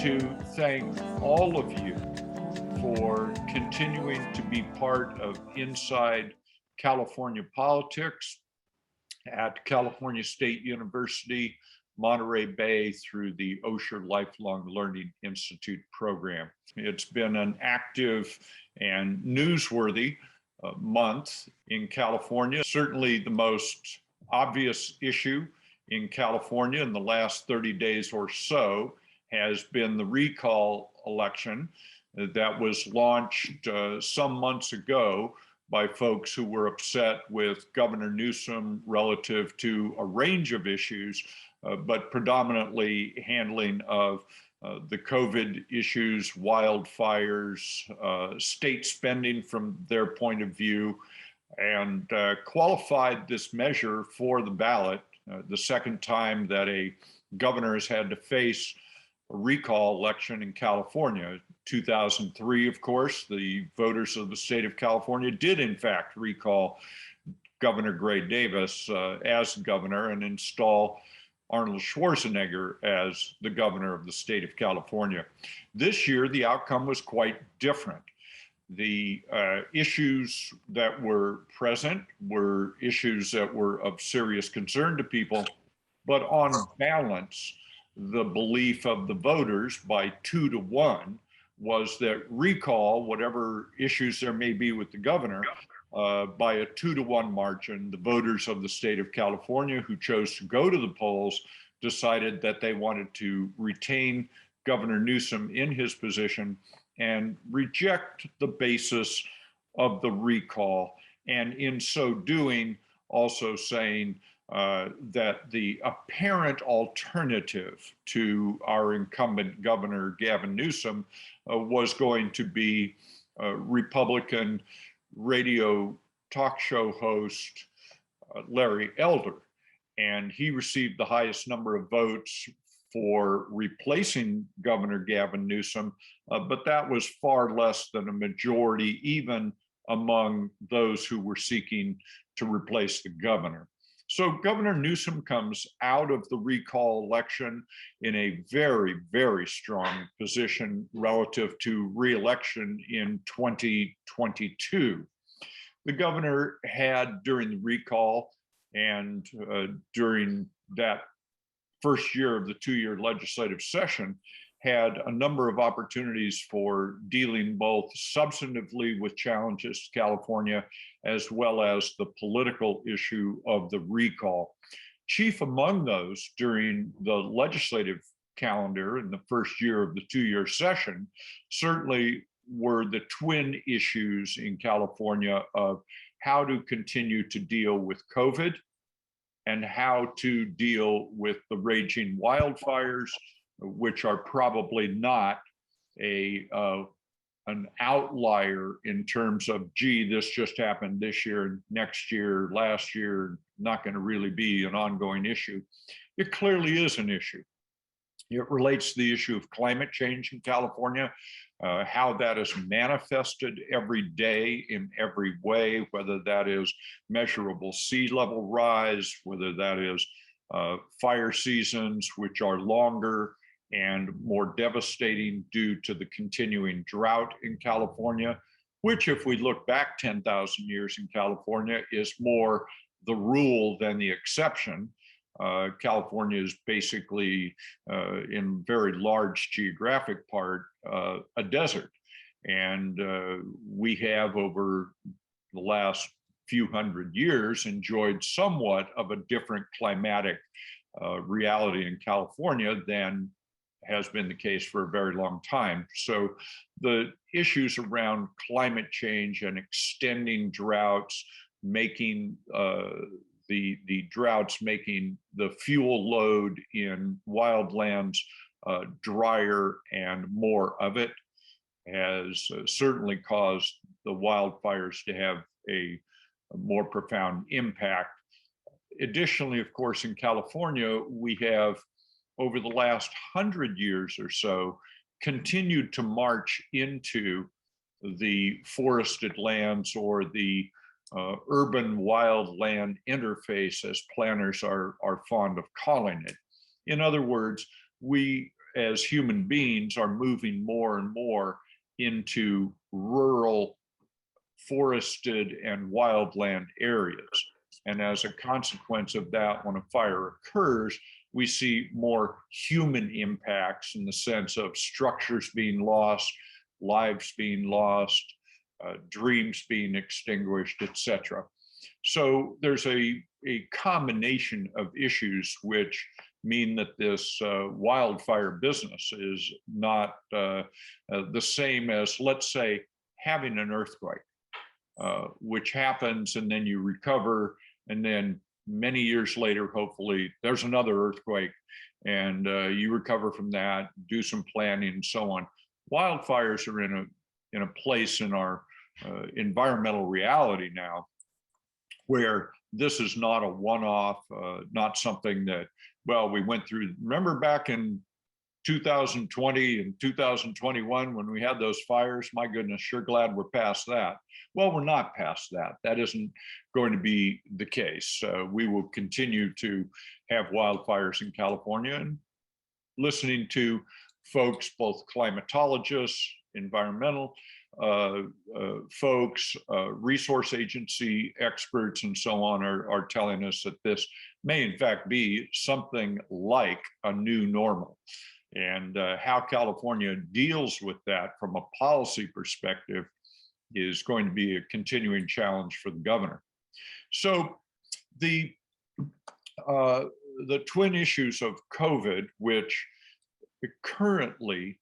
to thank all of you for continuing to be part of Inside California Politics at California State University, Monterey Bay through the Osher Lifelong Learning Institute program. It's been an active and newsworthy month in California. Certainly the most obvious issue in California in the last 30 days or so has been the recall election that was launched some months ago by folks who were upset with Governor Newsom relative to a range of issues, but predominantly handling of the COVID issues, wildfires, state spending from their point of view, and qualified this measure for the ballot, the second time that a governor has had to face a recall election in California. 2003, of course, the voters of the state of California did in fact recall Governor Gray Davis as governor and install Arnold Schwarzenegger as the governor of the state of California. This year, the outcome was quite different. The issues that were present were issues that were of serious concern to people, but on balance, the belief of the voters by 2-1 was that recall, whatever issues there may be with the governor, by a 2-1 margin, the voters of the state of California who chose to go to the polls decided that they wanted to retain Governor Newsom in his position and reject the basis of the recall. And in so doing, also saying that the apparent alternative to our incumbent governor, Gavin Newsom, was going to be Republican radio talk show host Larry Elder. And he received the highest number of votes for replacing Governor Gavin Newsom, but that was far less than a majority, even among those who were seeking to replace the governor. So Governor Newsom comes out of the recall election in a very, very strong position relative to re-election in 2022. The governor had, during the recall and during that first year of the two-year legislative session, had a number of opportunities for dealing both substantively with challenges to California as well as the political issue of the recall. Chief among those during the legislative calendar in the first year of the two-year session certainly were the twin issues in California of how to continue to deal with COVID and how to deal with the raging wildfires, which are probably not an outlier in terms of, gee, this just happened this year, next year, last year, not going to really be an ongoing issue. It clearly is an issue. It relates to the issue of climate change in California, how that is manifested every day in every way, whether that is measurable sea level rise, whether that is fire seasons, which are longer and more devastating due to the continuing drought in California, which, if we look back 10,000 years in California, is more the rule than the exception. California is basically, in very large geographic part, a desert. And we have, over the last few hundred years, enjoyed somewhat of a different climatic reality in California than has been the case for a very long time. So the issues around climate change and extending droughts, making the droughts making the fuel load in wildlands drier and more of it has certainly caused the wildfires to have a more profound impact. Additionally, of course, in California, we have, over the last 100 years or so, continued to march into the forested lands, or the urban wildland interface, as planners are fond of calling it. In other words, we as human beings are moving more and more into rural, forested, and wildland areas. And as a consequence of that, when a fire occurs, we see more human impacts in the sense of structures being lost, lives being lost, dreams being extinguished, etc. So there's a combination of issues which mean that this wildfire business is not the same as, let's say, having an earthquake, which happens and then you recover, and then many years later, hopefully, there's another earthquake and you recover from that, do some planning and so on. Wildfires are in a place in our environmental reality now where this is not a one-off, not something that, well, we went through. Remember back in 2020 and 2021 when we had those fires? My goodness, sure glad we're past that. Well, we're not past that. That isn't going to be the case. We will continue to have wildfires in California. And listening to folks, both climatologists, environmental folks, resource agency experts, and so on are telling us that this may in fact be something like a new normal. And how California deals with that from a policy perspective is going to be a continuing challenge for the governor. So the twin issues of COVID, which currently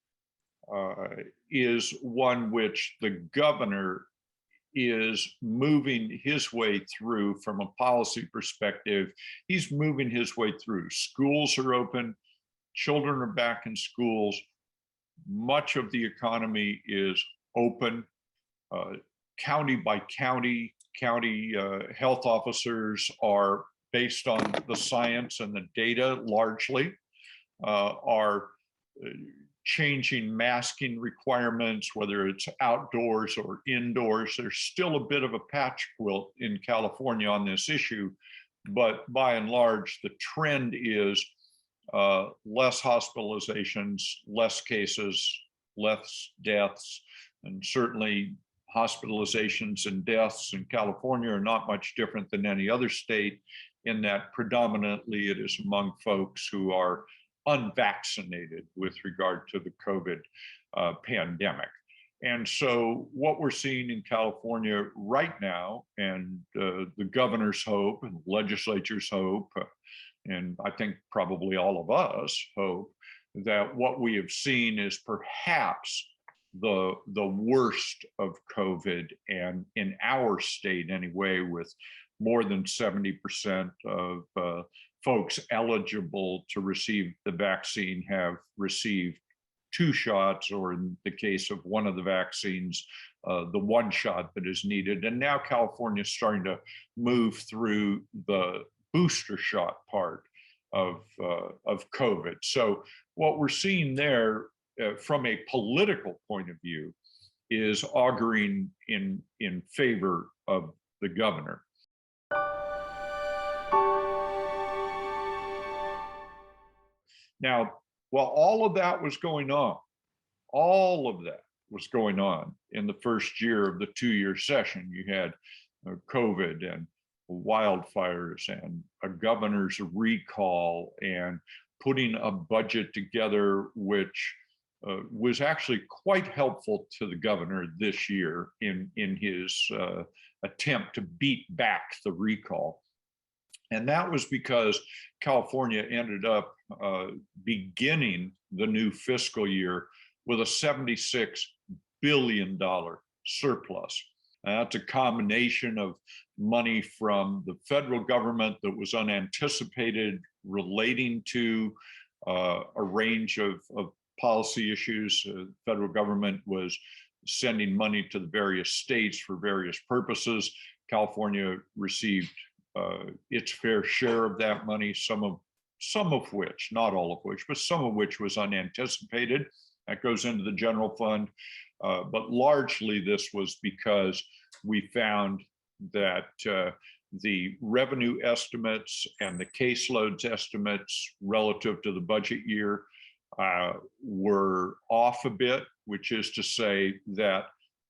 is one which the governor is moving his way through from a policy perspective. He's moving his way through. Schools are open, children are back in schools, much of the economy is open. County by county, health officers are, based on the science and the data largely, are changing masking requirements, whether it's outdoors or indoors. There's still a bit of a patch quilt in California on this issue, but by and large, the trend is less hospitalizations, less cases, less deaths, and certainly hospitalizations and deaths in California are not much different than any other state, in that predominantly it is among folks who are unvaccinated with regard to the COVID pandemic. And so what we're seeing in California right now, and the governor's hope and legislature's hope, and I think probably all of us hope, that what we have seen is perhaps the worst of COVID, and in our state anyway, with more than 70% of folks eligible to receive the vaccine have received 2 shots, or in the case of one of the vaccines, the 1 shot that is needed. And now California is starting to move through the booster shot part of COVID. So what we're seeing there from a political point of view is auguring in favor of the governor. Now, while all of that was going on, in the first year of the 2-year session, you had COVID and wildfires and a governor's recall and putting a budget together, which was actually quite helpful to the governor this year in his attempt to beat back the recall. And that was because California ended up beginning the new fiscal year with a $76 billion surplus. And that's a combination of money from the federal government that was unanticipated, relating to a range of policy issues. The federal government was sending money to the various states for various purposes. California received its fair share of that money, some of which, not all of which, but some of which was unanticipated. That goes into the general fund. But largely this was because we found that the revenue estimates and the caseloads estimates relative to the budget year were off a bit, which is to say that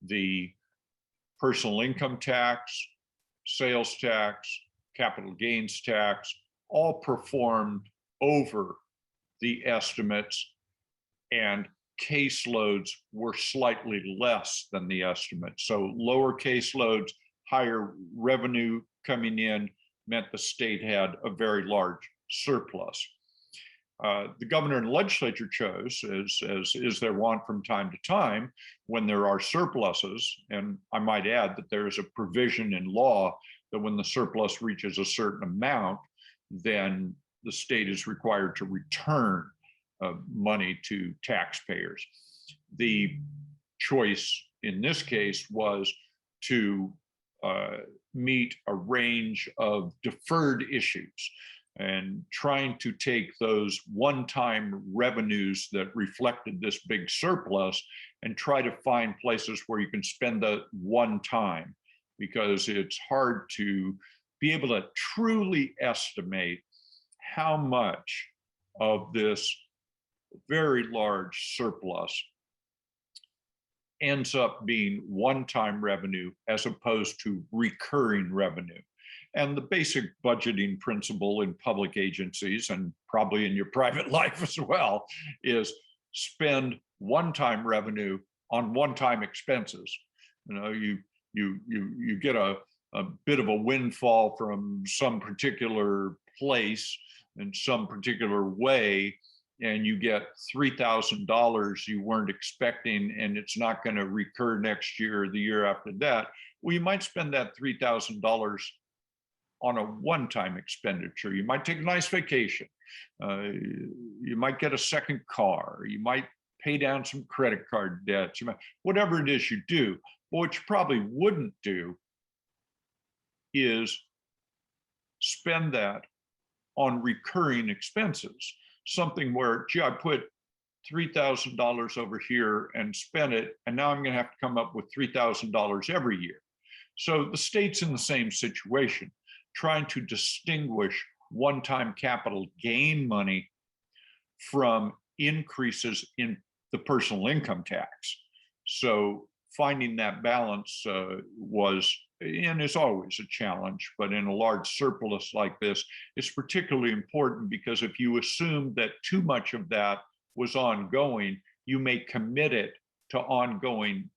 the personal income tax, sales tax, capital gains tax, all performed over the estimates, and caseloads were slightly less than the estimate. So lower caseloads, higher revenue coming in meant the state had a very large surplus. The governor and legislature chose, as is their wont from time to time, when there are surpluses, and I might add that there is a provision in law that when the surplus reaches a certain amount, then the state is required to return money to taxpayers. The choice in this case was to meet a range of deferred issues and trying to take those one-time revenues that reflected this big surplus and try to find places where you can spend the one time, because it's hard to be able to truly estimate how much of this very large surplus ends up being one-time revenue as opposed to recurring revenue. And the basic budgeting principle in public agencies, and probably in your private life as well, is spend one-time revenue on one-time expenses. You know, you get a bit of a windfall from some particular place in some particular way, and you get $3,000 you weren't expecting, and it's not going to recur next year or the year after that. Well, you might spend that $3,000 on a one-time expenditure. You might take a nice vacation. You might get a second car. You might pay down some credit card debts. You might, whatever it is you do. But what you probably wouldn't do is spend that on recurring expenses. Something where, gee, I put $3,000 over here and spent it, and now I'm going to have to come up with $3,000 every year. So the state's in the same situation, trying to distinguish one-time capital gain money from increases in the personal income tax. So finding that balance was, and is always a challenge, but in a large surplus like this, it's particularly important because if you assume that too much of that was ongoing, you may commit it to ongoing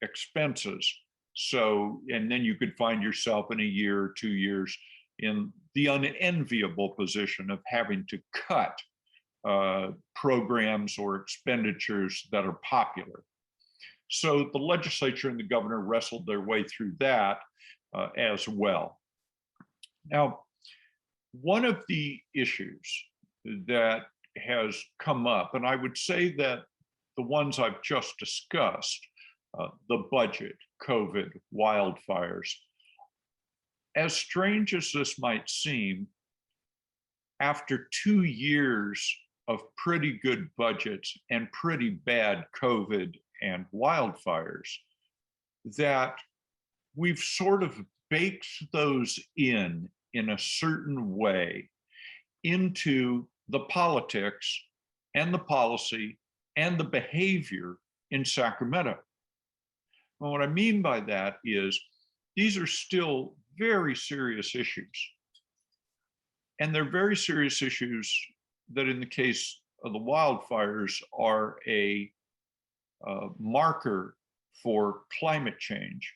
expenses. So, and then you could find yourself in a year or 2 years in the unenviable position of having to cut programs or expenditures that are popular. So the legislature and the governor wrestled their way through that as well. Now, one of the issues that has come up, and I would say that the ones I've just discussed, the budget, COVID, wildfires, as strange as this might seem, after 2 years of pretty good budgets and pretty bad COVID and wildfires, that we've sort of baked those in a certain way into the politics and the policy and the behavior in Sacramento. And what I mean by that is these are still very serious issues. And they're very serious issues that in the case of the wildfires are a marker for climate change.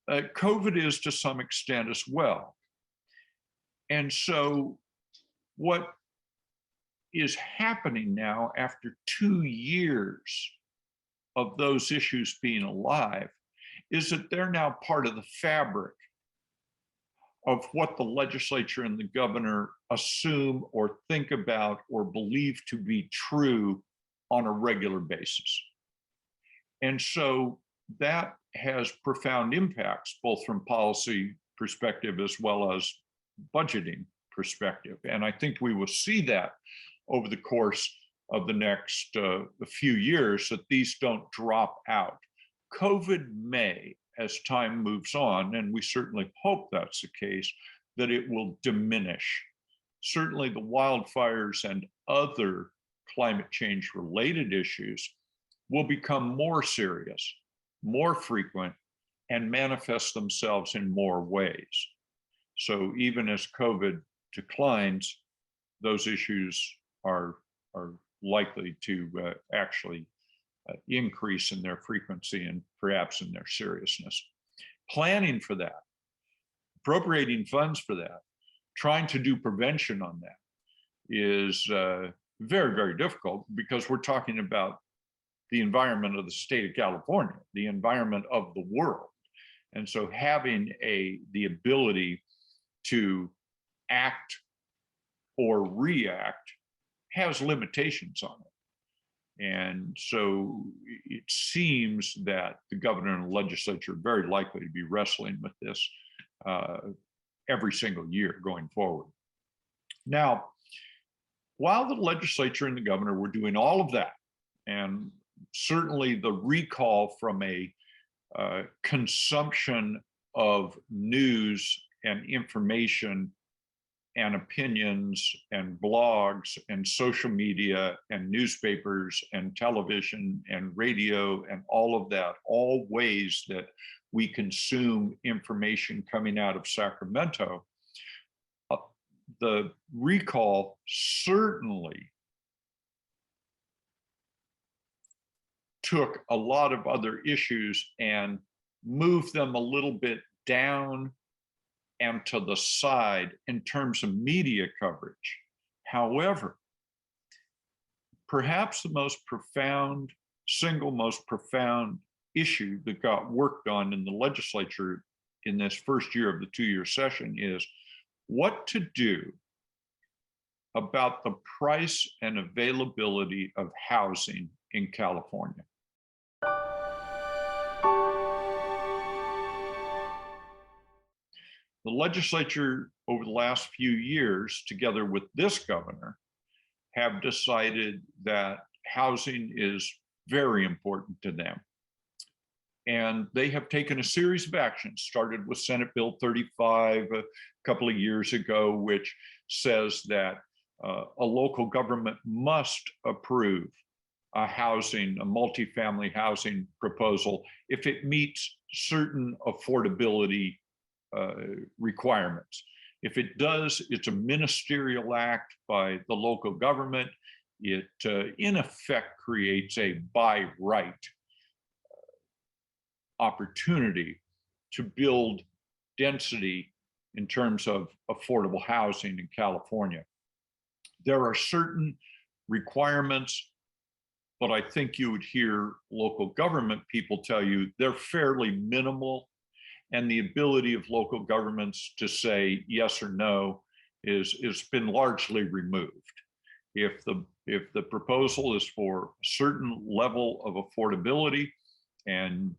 COVID is to some extent as well. And so what is happening now after 2 years of those issues being alive is that they're now part of the fabric of what the legislature and the governor assume or think about or believe to be true on a regular basis. And so that has profound impacts, both from policy perspective as well as budgeting perspective. And I think we will see that over the course of the next few years, that these don't drop out. COVID may, as time moves on, and we certainly hope that's the case, that it will diminish. Certainly the wildfires and other climate change related issues will become more serious, more frequent, and manifest themselves in more ways. So even as COVID declines, those issues are likely to actually increase in their frequency and perhaps in their seriousness. Planning for that, appropriating funds for that, trying to do prevention on that is very, very difficult, because we're talking about the environment of the state of California, the environment of the world. And so having the ability to act or react has limitations on it. And so it seems that the governor and the legislature are very likely to be wrestling with this every single year going forward. Now, while the legislature and the governor were doing all of that, and certainly the recall from a consumption of news and information and opinions and blogs and social media and newspapers and television and radio and all of that, all ways that we consume information coming out of Sacramento, the recall certainly took a lot of other issues and moved them a little bit down and to the side in terms of media coverage. However, perhaps the single most profound issue that got worked on in the legislature in this first year of the two-year session is what to do about the price and availability of housing in California. The legislature over the last few years, together with this governor, have decided that housing is very important to them. And they have taken a series of actions, started with Senate Bill 35 a couple of years ago, which says that a local government must approve a multifamily housing proposal if it meets certain affordability requirements. If it does, it's a ministerial act by the local government. It in effect creates a by right opportunity to build density in terms of affordable housing in California. There are certain requirements, but I think you would hear local government people tell you they're fairly minimal, and the ability of local governments to say yes or no is been largely removed. If the proposal is for a certain level of affordability and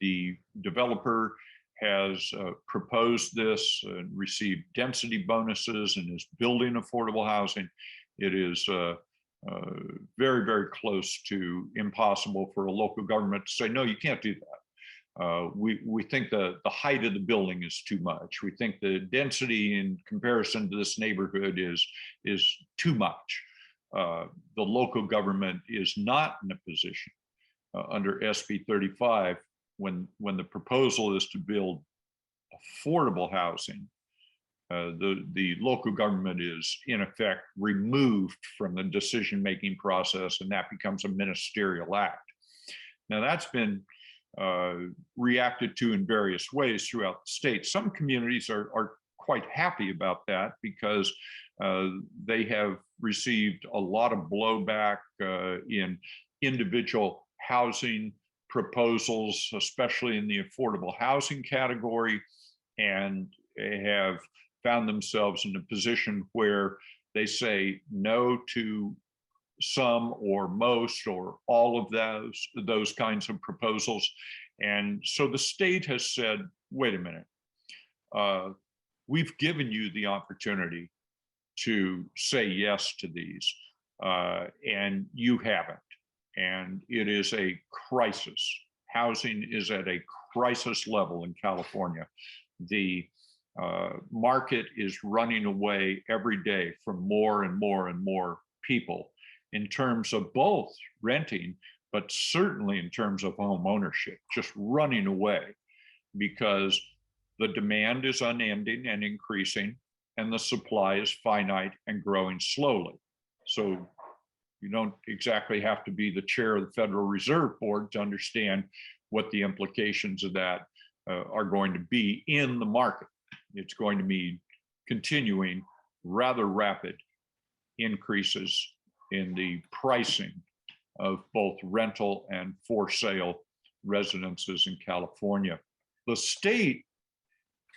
the developer has proposed this and received density bonuses and is building affordable housing, it is very, very close to impossible for a local government to say, no, you can't do that. We think the height of the building is too much. We think the density in comparison to this neighborhood is too much. The local government is not in a position under SB 35 when the proposal is to build affordable housing. The local government is in effect removed from the decision-making process, and that becomes a ministerial act. Now that's been reacted to in various ways throughout the state. Some communities are quite happy about that because they have received a lot of blowback in individual housing proposals, especially in the affordable housing category, and have found themselves in a position where they say no to some or most or all of those kinds of proposals. And so the state has said, wait a minute, we've given you the opportunity to say yes to these, and you haven't. And it is a crisis. Housing is at a crisis level in California. The market is running away every day from more and more and more people. in terms of both renting, but certainly in terms of home ownership, just running away because the demand is unending and increasing, and the supply is finite and growing slowly. So you don't exactly have to be the chair of the Federal Reserve Board to understand what the implications of that are going to be in the market. It's going to be continuing rather rapid increases in the pricing of both rental and for sale residences in California. The state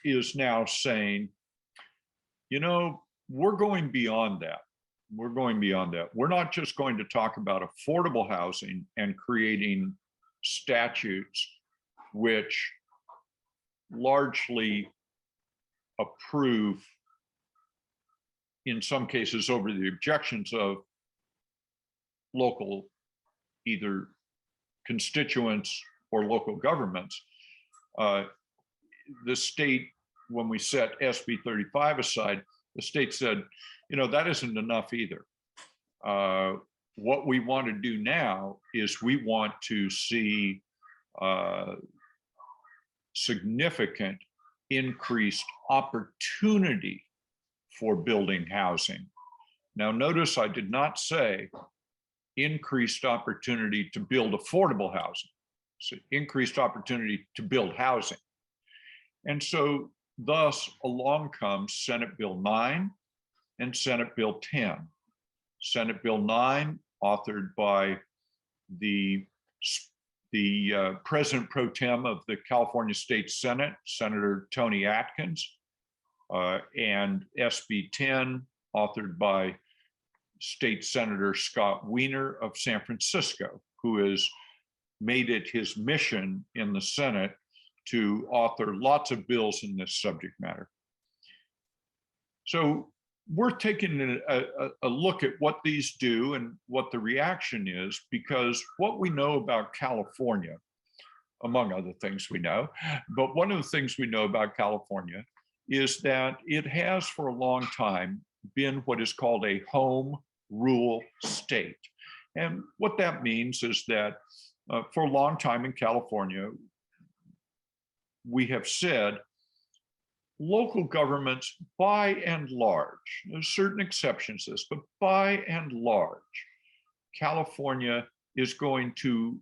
is now saying, you know, we're going beyond that. We're going beyond that. We're not just going to talk about affordable housing and creating statutes which largely approve, in some cases, over the objections of local either constituents or local governments. The state, when we set SB 35 aside, the state said, you know, that isn't enough either. What we want to do now is we want to see significant increased opportunity for building housing. Now, notice I did not say increased opportunity to build affordable housing. So increased opportunity to build housing. And so thus along comes Senate Bill 9 and Senate Bill 10. Senate Bill 9, authored by the President Pro Tem of the California State Senate, Senator Tony Atkins, and SB 10, authored by State Senator Scott Wiener of San Francisco, who has made it his mission in the Senate to author lots of bills in this subject matter. So we're taking a look at what these do and what the reaction is, because what we know about California, among other things we know, but one of the things we know about California is that it has for a long time been what is called a home rule state. And what that means is that for a long time in California, we have said local governments, by and large, there's certain exceptions to this, but by and large, California is going to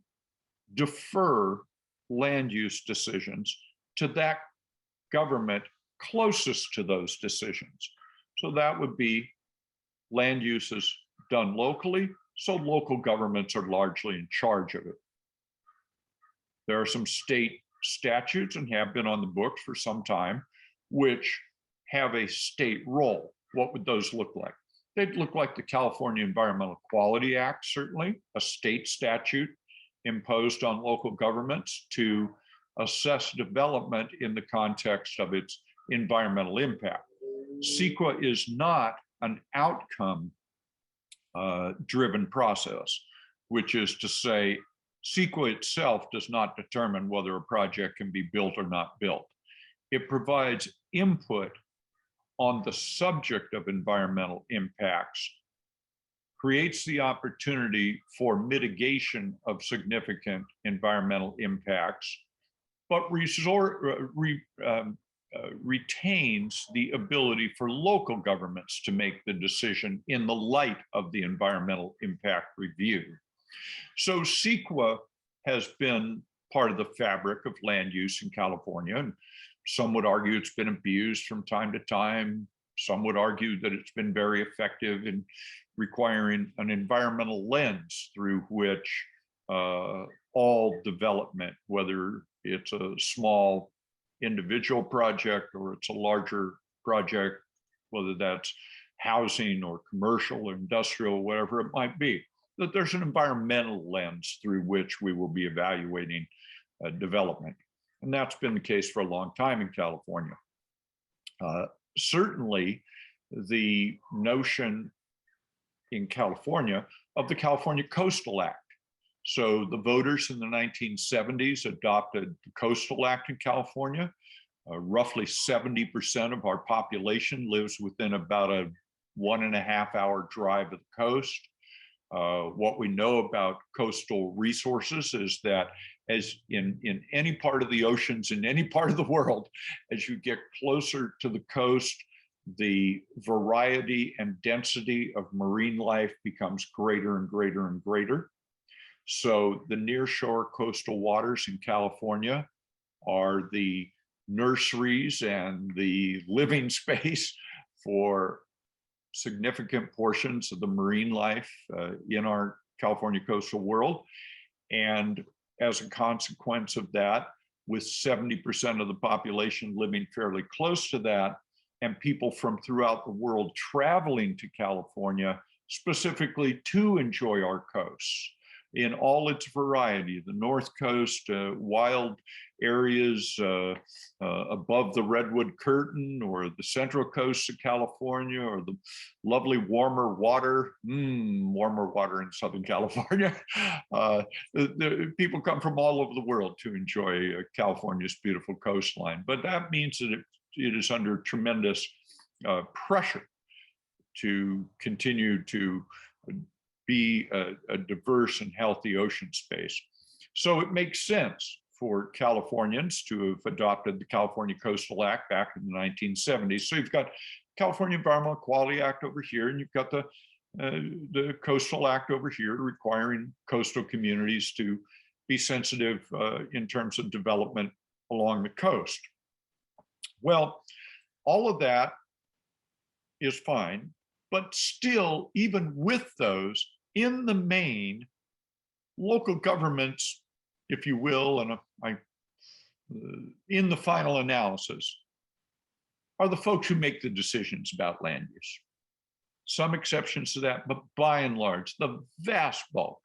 defer land use decisions to that government closest to those decisions. So that would be land uses done locally, so local governments are largely in charge of it. There are some state statutes, and have been on the books for some time, which have a state role. What would those look like? They'd look like the California Environmental Quality Act, certainly, a state statute imposed on local governments to assess development in the context of its environmental impact. CEQA is not an outcome driven process, which is to say, CEQA itself does not determine whether a project can be built or not built. It provides input on the subject of environmental impacts, creates the opportunity for mitigation of significant environmental impacts, but retains the ability for local governments to make the decision in the light of the environmental impact review. So CEQA has been part of the fabric of land use in California, and some would argue it's been abused from time to time. Some would argue that it's been very effective in requiring an environmental lens through which all development, whether it's a small individual project or it's a larger project, whether that's housing or commercial or industrial, whatever it might be, that there's an environmental lens through which we will be evaluating development. And that's been the case for a long time in California. Certainly, the notion in California of the California Coastal Act. So the voters in the 1970s adopted the Coastal Act in California. Roughly 70% of our population lives within about a 1.5 hour drive of the coast. What we know about coastal resources is that as in any part of the oceans, in any part of the world, as you get closer to the coast, the variety and density of marine life becomes greater and greater and greater. So the nearshore coastal waters in California are the nurseries and the living space for significant portions of the marine life in our California coastal world. And as a consequence of that, with 70% of the population living fairly close to that, and people from throughout the world traveling to California specifically to enjoy our coasts in all its variety, the North Coast, wild areas above the Redwood Curtain, or the Central Coast of California, or the lovely warmer water in Southern California. The people come from all over the world to enjoy California's beautiful coastline, but that means that it is under tremendous pressure to continue to be a diverse and healthy ocean space. So it makes sense for Californians to have adopted the California Coastal Act back in the 1970s. So you've got California Environmental Quality Act over here, and you've got the Coastal Act over here requiring coastal communities to be sensitive in terms of development along the coast. Well, all of that is fine, but still, even with those, in the main, local governments, if you will, and in the final analysis, are the folks who make the decisions about land use. Some exceptions to that, but by and large, the vast bulk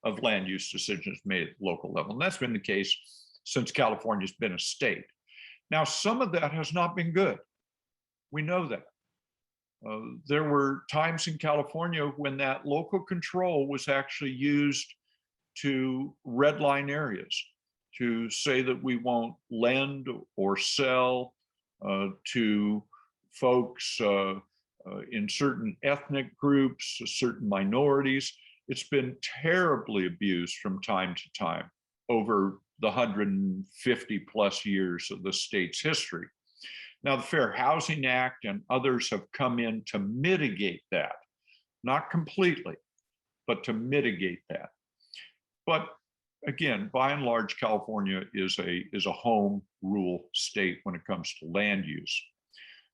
of land use decisions made at the local level. And that's been the case since California's been a state. Now, some of that has not been good. We know that. There were times in California when that local control was actually used to redline areas, to say that we won't lend or sell to folks in certain ethnic groups, certain minorities. It's been terribly abused from time to time over the 150 plus years of the state's history. Now, the Fair Housing Act and others have come in to mitigate that, not completely, but to mitigate that. But again, by and large, California is a home rule state when it comes to land use.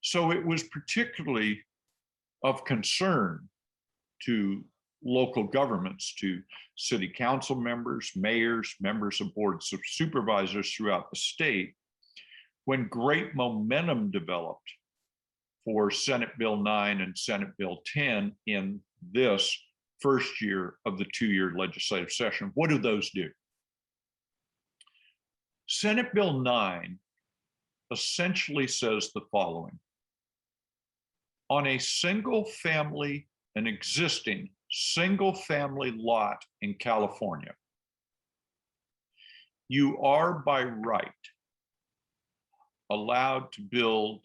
So it was particularly of concern to local governments, to city council members, mayors, members of boards of supervisors throughout the state, when great momentum developed for Senate Bill 9 and Senate Bill 10 in this first year of the two-year legislative session. What do those do? Senate Bill 9 essentially says the following: on a an existing single-family lot in California, you are by right allowed to build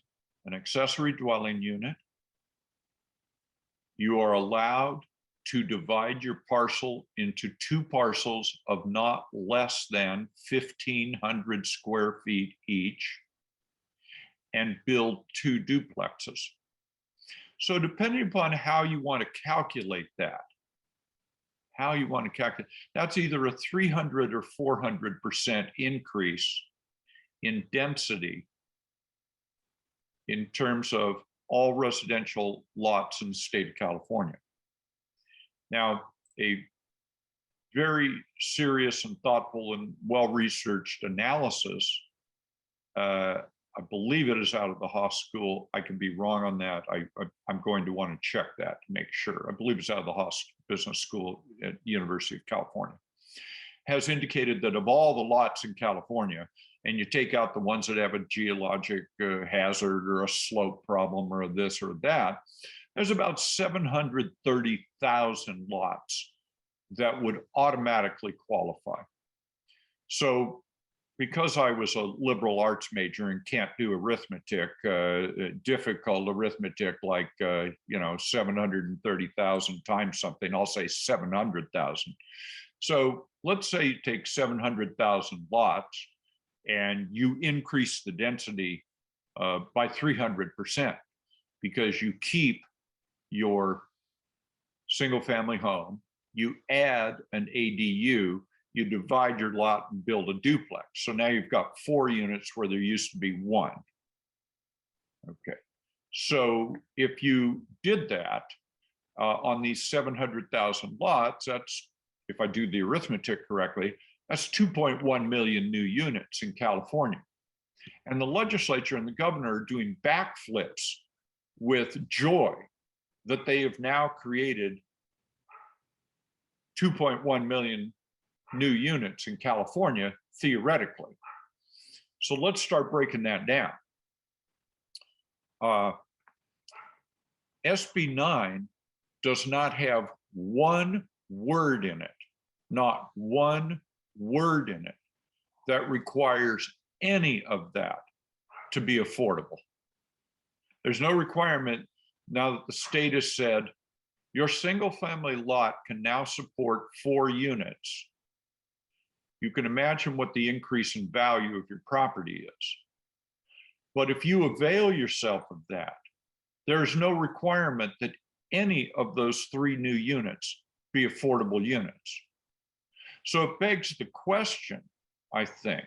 an accessory dwelling unit. You are allowed to divide your parcel into two parcels of not less than 1,500 square feet each and build two duplexes. So depending upon how you want to calculate that, that's either a 300 or 400% increase in density in terms of all residential lots in the state of California. Now, a very serious and thoughtful and well-researched analysis, I believe it is out of the Haas School. I can be wrong on that. I'm going to want to check that to make sure. I believe it's out of the Haas Business School at the University of California. Has indicated that of all the lots in California, and you take out the ones that have a geologic hazard or a slope problem or this or that, there's about 730,000 lots that would automatically qualify. So because I was a liberal arts major and can't do arithmetic, difficult arithmetic like, 730,000 times something, I'll say 700,000. So let's say you take 700,000 lots and you increase the density by 300% because you keep your single family home, you add an ADU, you divide your lot and build a duplex. So now you've got 4 units where there used to be 1. Okay. So if you did that on these 700,000 lots, that's, if I do the arithmetic correctly, that's 2.1 million new units in California. And the legislature and the governor are doing backflips with joy that they have now created 2.1 million new units in California, theoretically. So let's start breaking that down. SB 9 does not have one word in it, not one word in it that requires any of that to be affordable. There's no requirement now that the state has said your single family lot can now support 4 units. You can imagine what the increase in value of your property is. But if you avail yourself of that, there's no requirement that any of those 3 new units be affordable units. So it begs the question, I think,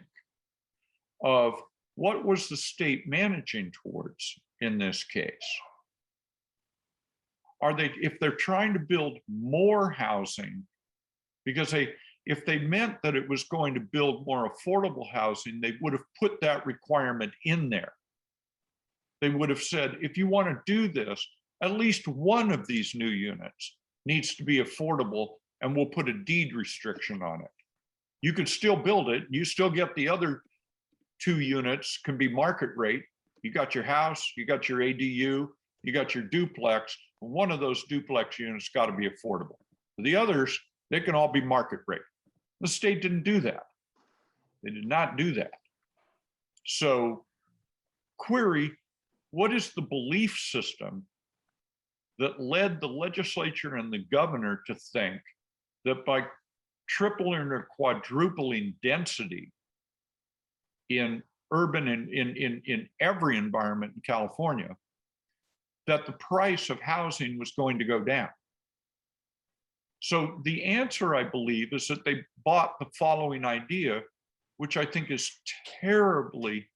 of what was the state managing towards in this case? Are they, if they're trying to build more housing, because if they meant that it was going to build more affordable housing, they would have put that requirement in there. They would have said, if you want to do this, at least one of these new units needs to be affordable, and we'll put a deed restriction on it. You could still build it. You still get the other 2 units can be market rate. You got your house, you got your ADU, you got your duplex. One of those duplex units got to be affordable. The others, they can all be market rate. The state didn't do that. They did not do that. So, query, what is the belief system that led the legislature and the governor to think that by tripling or quadrupling density in urban and in every environment in California, that the price of housing was going to go down? So the answer, I believe, is that they bought the following idea, which I think is terribly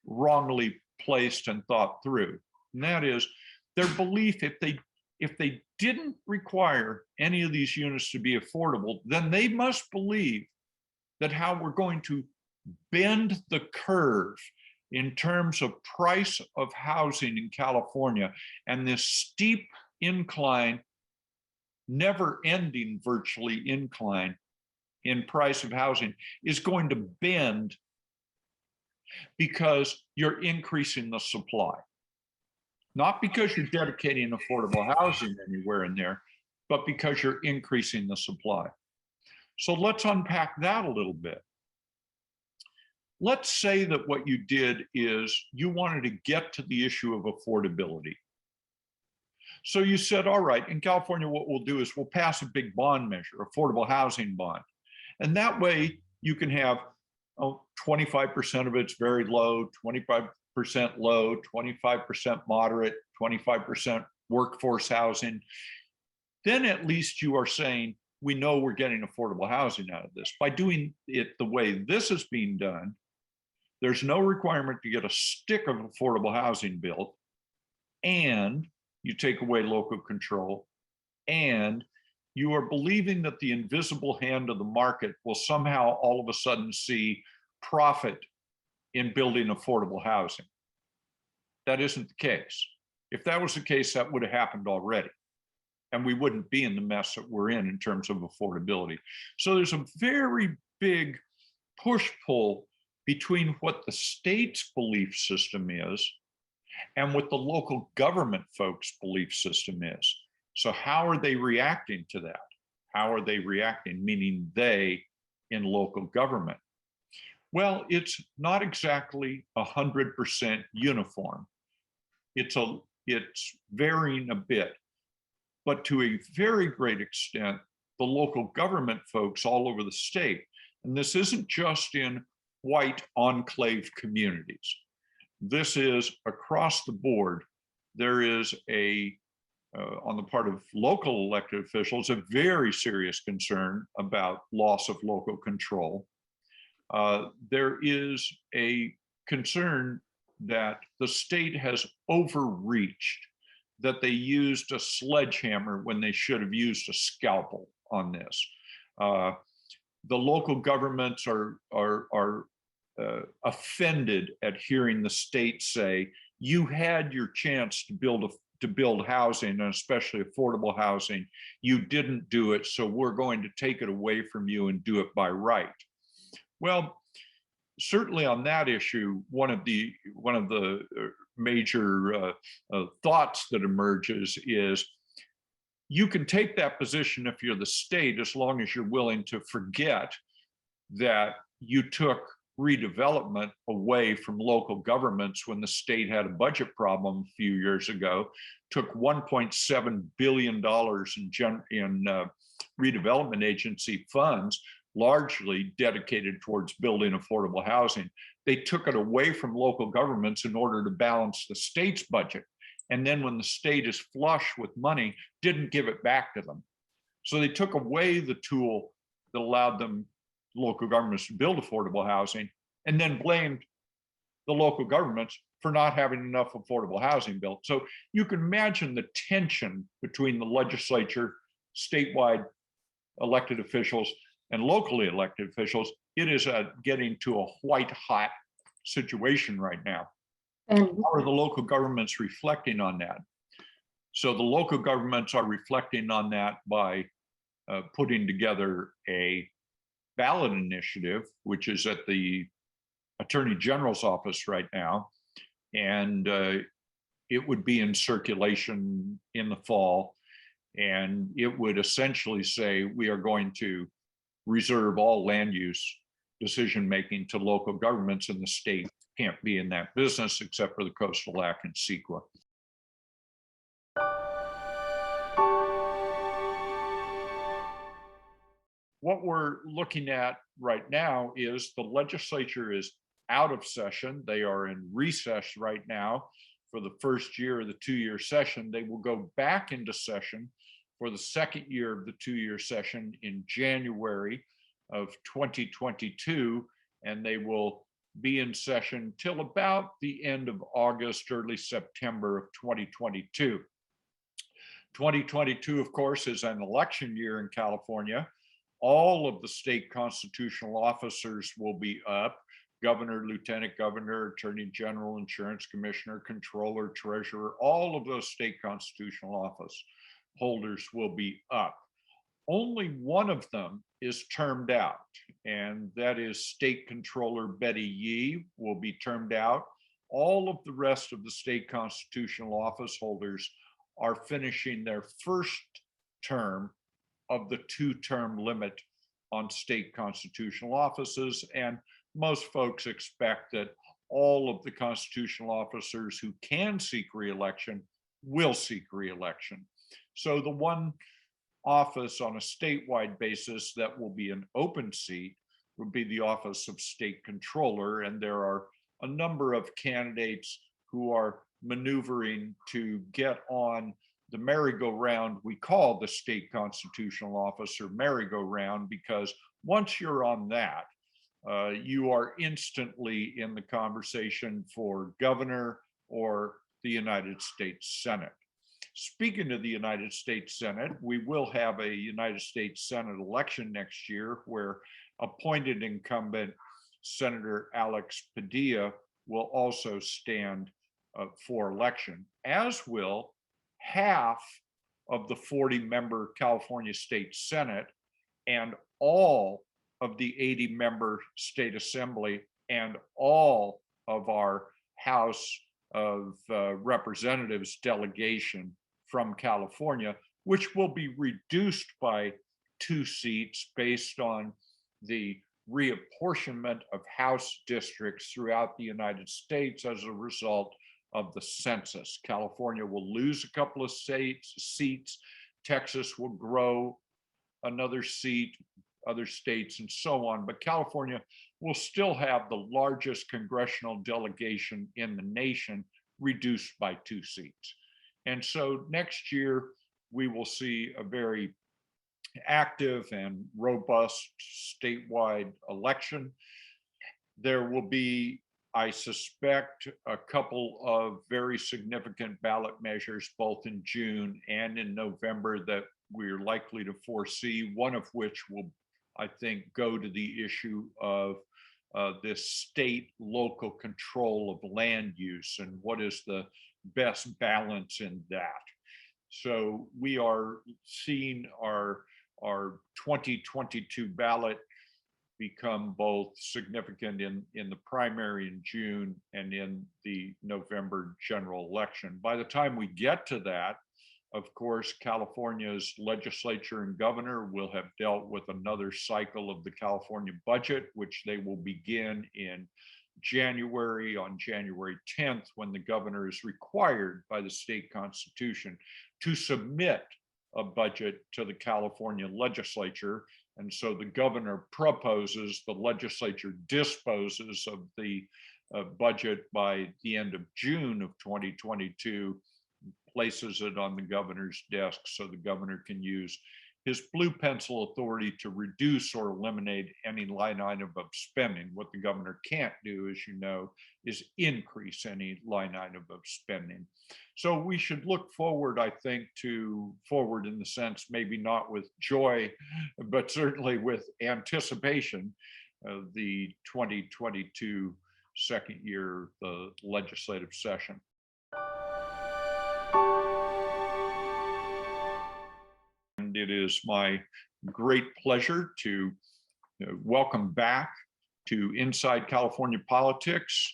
wrongly placed and thought through. And that is their belief, if they didn't require any of these units to be affordable, then they must believe that how we're going to bend the curve in terms of price of housing in California, and this steep incline, never ending virtually incline in price of housing is going to bend because you're increasing the supply. Not because you're dedicating affordable housing anywhere in there, but because you're increasing the supply. So let's unpack that a little bit. Let's say that what you did is you wanted to get to the issue of affordability. So you said, all right, in California, what we'll do is we'll pass a big bond measure, affordable housing bond. And that way you can have 25% of it's very low, 25% low, 25% moderate, 25% workforce housing. Then at least you are saying, we know we're getting affordable housing out of this. By doing it the way this is being done, there's no requirement to get a stick of affordable housing built, and you take away local control, and you are believing that the invisible hand of the market will somehow all of a sudden see profit in building affordable housing. That isn't the case. If that was the case, that would have happened already, and we wouldn't be in the mess that we're in terms of affordability. So there's a very big push-pull between what the state's belief system is and what the local government folks' belief system is. So how are they reacting to that? How are they reacting, meaning they in local government? Well, it's not exactly 100% uniform. It's varying a bit, but to a very great extent, the local government folks all over the state, and this isn't just in white enclave communities. This is across the board. There is on the part of local elected officials, a very serious concern about loss of local control. There is a concern that the state has overreached, that they used a sledgehammer when they should have used a scalpel on this. The local governments are offended at hearing the state say, you had your chance to build housing, and especially affordable housing. You didn't do it, so we're going to take it away from you and do it by right. Well, certainly on that issue, one of the major thoughts that emerges is you can take that position if you're the state, as long as you're willing to forget that you took redevelopment away from local governments when the state had a budget problem a few years ago, took $1.7 billion in redevelopment agency funds, largely dedicated towards building affordable housing. They took it away from local governments in order to balance the state's budget. And then when the state is flush with money, didn't give it back to them. So they took away the tool that allowed them, local governments, to build affordable housing, and then blamed the local governments for not having enough affordable housing built. So you can imagine the tension between the legislature, statewide elected officials, and locally elected officials. It is getting to a white hot situation right now. And how are the local governments reflecting on that? So the local governments are reflecting on that by putting together a ballot initiative, which is at the Attorney General's office right now. And it would be in circulation in the fall. And it would essentially say, we are going to reserve all land use decision-making to local governments, and the state can't be in that business except for the Coastal Act and CEQA. What we're looking at right now is the legislature is out of session. They are in recess right now for the first year of the two-year session. They will go back into session for the second year of the two-year session in January of 2022, and they will be in session till about the end of August, early September of 2022. 2022, of course, is an election year in California. All of the state constitutional officers will be up: governor, lieutenant governor, attorney general, insurance commissioner, controller, treasurer. All of those state constitutional office holders will be up. Only one of them is termed out, and that is State Controller Betty Yee will be termed out. All of the rest of the state constitutional office holders are finishing their first term of the two-term limit on state constitutional offices, and most folks expect that all of the constitutional officers who can seek re-election will seek re-election. So the one office on a statewide basis that will be an open seat would be the office of state controller, and there are a number of candidates who are maneuvering to get on the merry-go-round we call the state constitutional officer merry-go-round, because once you're on that, you are instantly in the conversation for governor or the United States Senate. Speaking of the United States Senate, we will have a United States Senate election next year where appointed incumbent Senator Alex Padilla will also stand for election, as will half of the 40-member California State Senate and all of the 80-member state assembly and all of our House of Representatives delegation from California, which will be reduced by 2 seats based on the reapportionment of House districts throughout the United States as a result of the census. California will lose a couple of seats. Texas will grow another seat, other states, and so on. But California will still have the largest congressional delegation in the nation, reduced by 2 seats. And so next year, we will see a very active and robust statewide election. There will be, I suspect, a couple of very significant ballot measures, both in June and in November, that we're likely to foresee, one of which will, I think, go to the issue of this state local control of land use and what is the best balance in that. So we are seeing our 2022 ballot become both significant in the primary in June and in the November general election. By the time we get to that, of course, California's legislature and governor will have dealt with another cycle of the California budget, which they will begin in January, on January 10th, when the governor is required by the state constitution to submit a budget to the California legislature. And so the governor proposes, the legislature disposes of the budget by the end of June of 2022, places it on the governor's desk so the governor can use his blue pencil authority to reduce or eliminate any line item of spending. What the governor can't do, as you know, is increase any line item of spending. So we should look forward, I think, to forward in the sense, maybe not with joy, but certainly with anticipation of the 2022 second year of the legislative session. And it is my great pleasure to welcome back to Inside California Politics,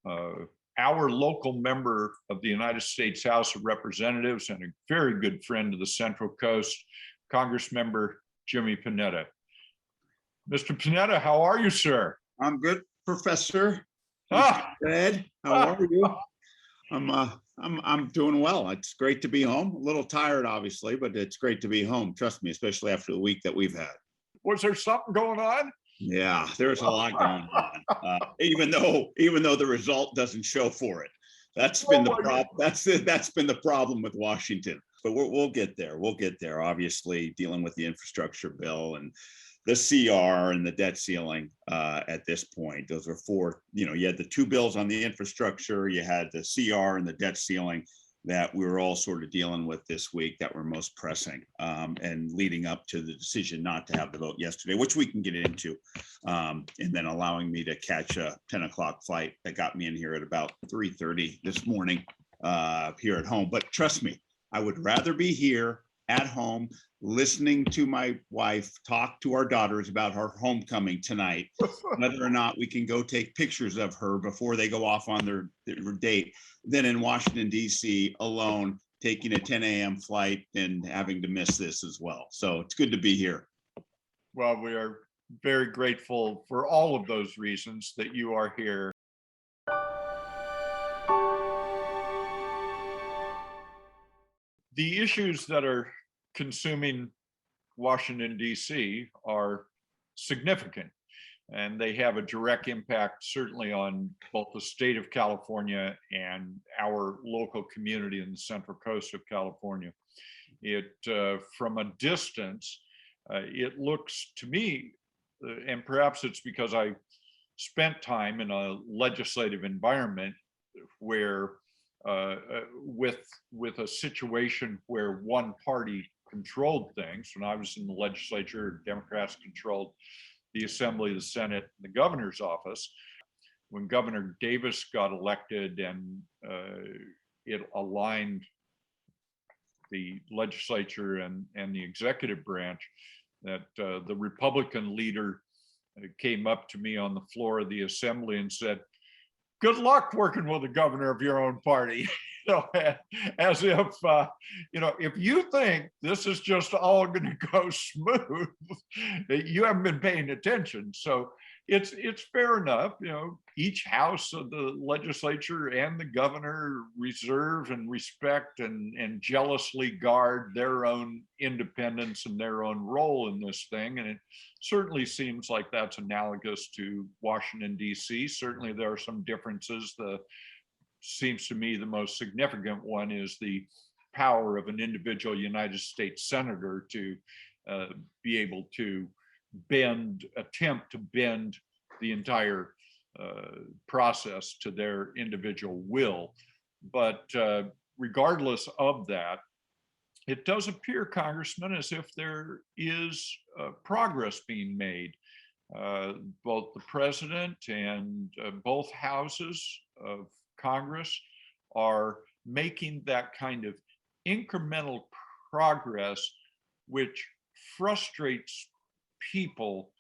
our local member of the United States House of Representatives and a very good friend of the Central Coast, Congressmember Jimmy Panetta. Mr. Panetta, how are you, sir? I'm good, Professor. Ed, how are you? I'm doing well. It's great to be home. A little tired, obviously, but it's great to be home. Trust me, especially after the week that we've had. Was there something going on? Yeah, there's a lot going on. Even though the result doesn't show for it. That's been the problem. That's been the problem with Washington. But we'll get there. We'll get there. Obviously, dealing with the infrastructure bill and the CR and the debt ceiling at this point. Those were four, you had the two bills on the infrastructure, you had the CR and the debt ceiling that we were all sort of dealing with this week that were most pressing and leading up to the decision not to have the vote yesterday, which we can get into, and then allowing me to catch a 10 o'clock flight that got me in here at about 3:30 this morning here at home. But trust me, I would rather be here at home, listening to my wife talk to our daughters about her homecoming tonight, whether or not we can go take pictures of her before they go off on their date, than in Washington, D.C. alone, taking a 10 a.m. flight and having to miss this as well. So it's good to be here. Well, we are very grateful for all of those reasons that you are here. The issues that are consuming Washington, D.C. are significant, and they have a direct impact certainly on both the state of California and our local community in the Central Coast of California. From a distance, it looks to me, and perhaps it's because I spent time in a legislative environment where with a situation where one party controlled things. When I was in the legislature, Democrats controlled the Assembly, the Senate, and the governor's office. When Governor Davis got elected and it aligned the legislature and the executive branch, that the Republican leader came up to me on the floor of the Assembly and said, "Good luck working with the governor of your own party." know, as if, if you think this is just all going to go smooth, you haven't been paying attention. So it's fair enough. Each house of the legislature and the governor reserve and respect and jealously guard their own independence and their own role in this thing. And it certainly seems like that's analogous to Washington, D.C. Certainly there are some differences. Seems to me the most significant one is the power of an individual United States senator to be able to attempt to bend the entire process to their individual will. But regardless of that, it does appear, Congressman, as if there is progress being made. Both the president and both houses of Congress are making that kind of incremental progress, which frustrates people.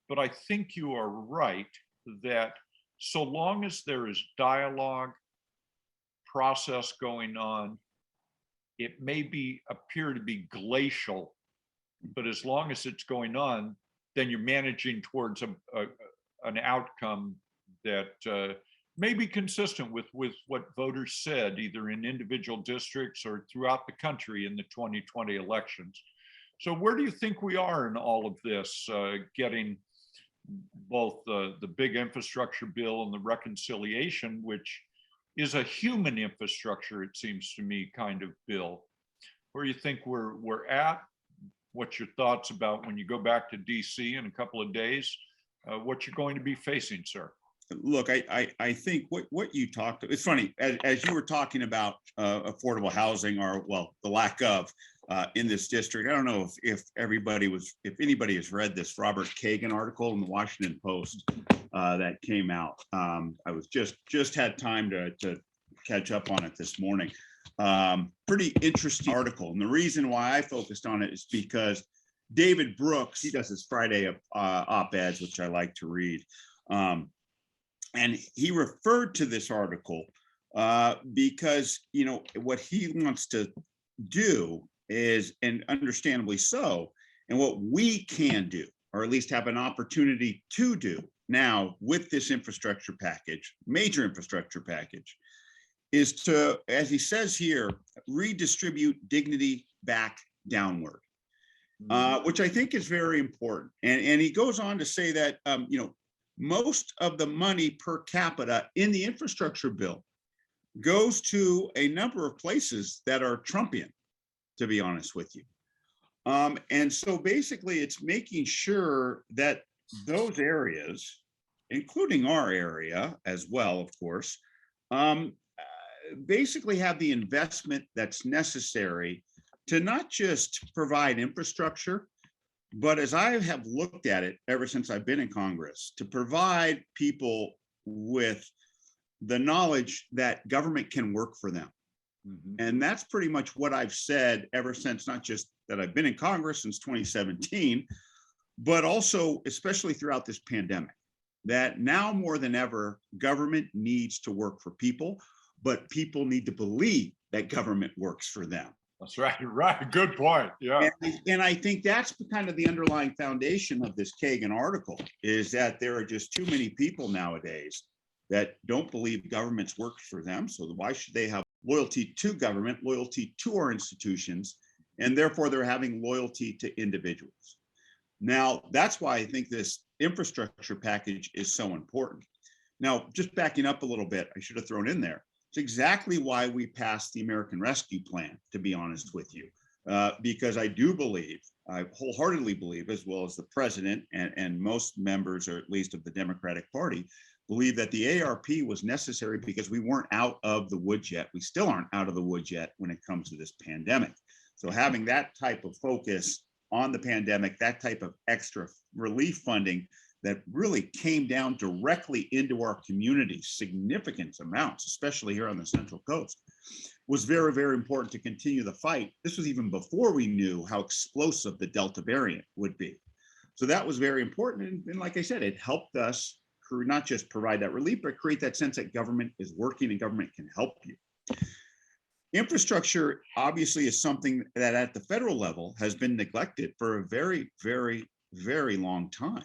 But I think you are right that so long as there is dialogue, process going on, it may appear to be glacial, but as long as it's going on, then you're managing towards an outcome that may be consistent with what voters said, either in individual districts or throughout the country in the 2020 elections. So where do you think we are in all of this, getting both the big infrastructure bill and the reconciliation, which is a human infrastructure, it seems to me, kind of bill? Where do you think we're at? What's your thoughts about when you go back to DC in a couple of days, what you're going to be facing, sir? Look, I think what you talked, it's funny, as you were talking about affordable housing, or well, the lack of in this district. I don't know if anybody has read this Robert Kagan article in the Washington Post that came out. I was just had time to catch up on it this morning. Pretty interesting article. And the reason why I focused on it is because David Brooks, he does his Friday op-eds, which I like to read. And he referred to this article because, what he wants to do is, and understandably so, and what we can do, or at least have an opportunity to do now with this infrastructure package, major infrastructure package, is to, as he says here, redistribute dignity back downward, which I think is very important. And he goes on to say that, most of the money per capita in the infrastructure bill goes to a number of places that are Trumpian, to be honest with you. And so basically it's making sure that those areas, including our area as well, of course, basically have the investment that's necessary to not just provide infrastructure, but as I have looked at it ever since I've been in Congress, to provide people with the knowledge that government can work for them. Mm-hmm. And that's pretty much what I've said ever since, not just that I've been in Congress since 2017, but also especially throughout this pandemic, that now more than ever, government needs to work for people, but people need to believe that government works for them. That's right. Right. Good point. Yeah. And I think that's kind of the underlying foundation of this Kagan article, is that there are just too many people nowadays that don't believe government's works for them. So why should they have loyalty to government, loyalty to our institutions, and therefore they're having loyalty to individuals? Now, that's why I think this infrastructure package is so important. Now, just backing up a little bit, I should have thrown in there, it's exactly why we passed the American Rescue Plan, to be honest with you, because I do believe, I wholeheartedly believe, as well as the president and most members, or at least of the Democratic Party, believe that the ARP was necessary because we weren't out of the woods yet. We still aren't out of the woods yet when it comes to this pandemic. So having that type of focus on the pandemic, that type of extra relief funding that really came down directly into our communities, significant amounts, especially here on the Central Coast, was very, very important to continue the fight. This was even before we knew how explosive the Delta variant would be. So that was very important. And like I said, it helped us not just provide that relief, but create that sense that government is working and government can help you. Infrastructure obviously is something that at the federal level has been neglected for a very, very, very long time.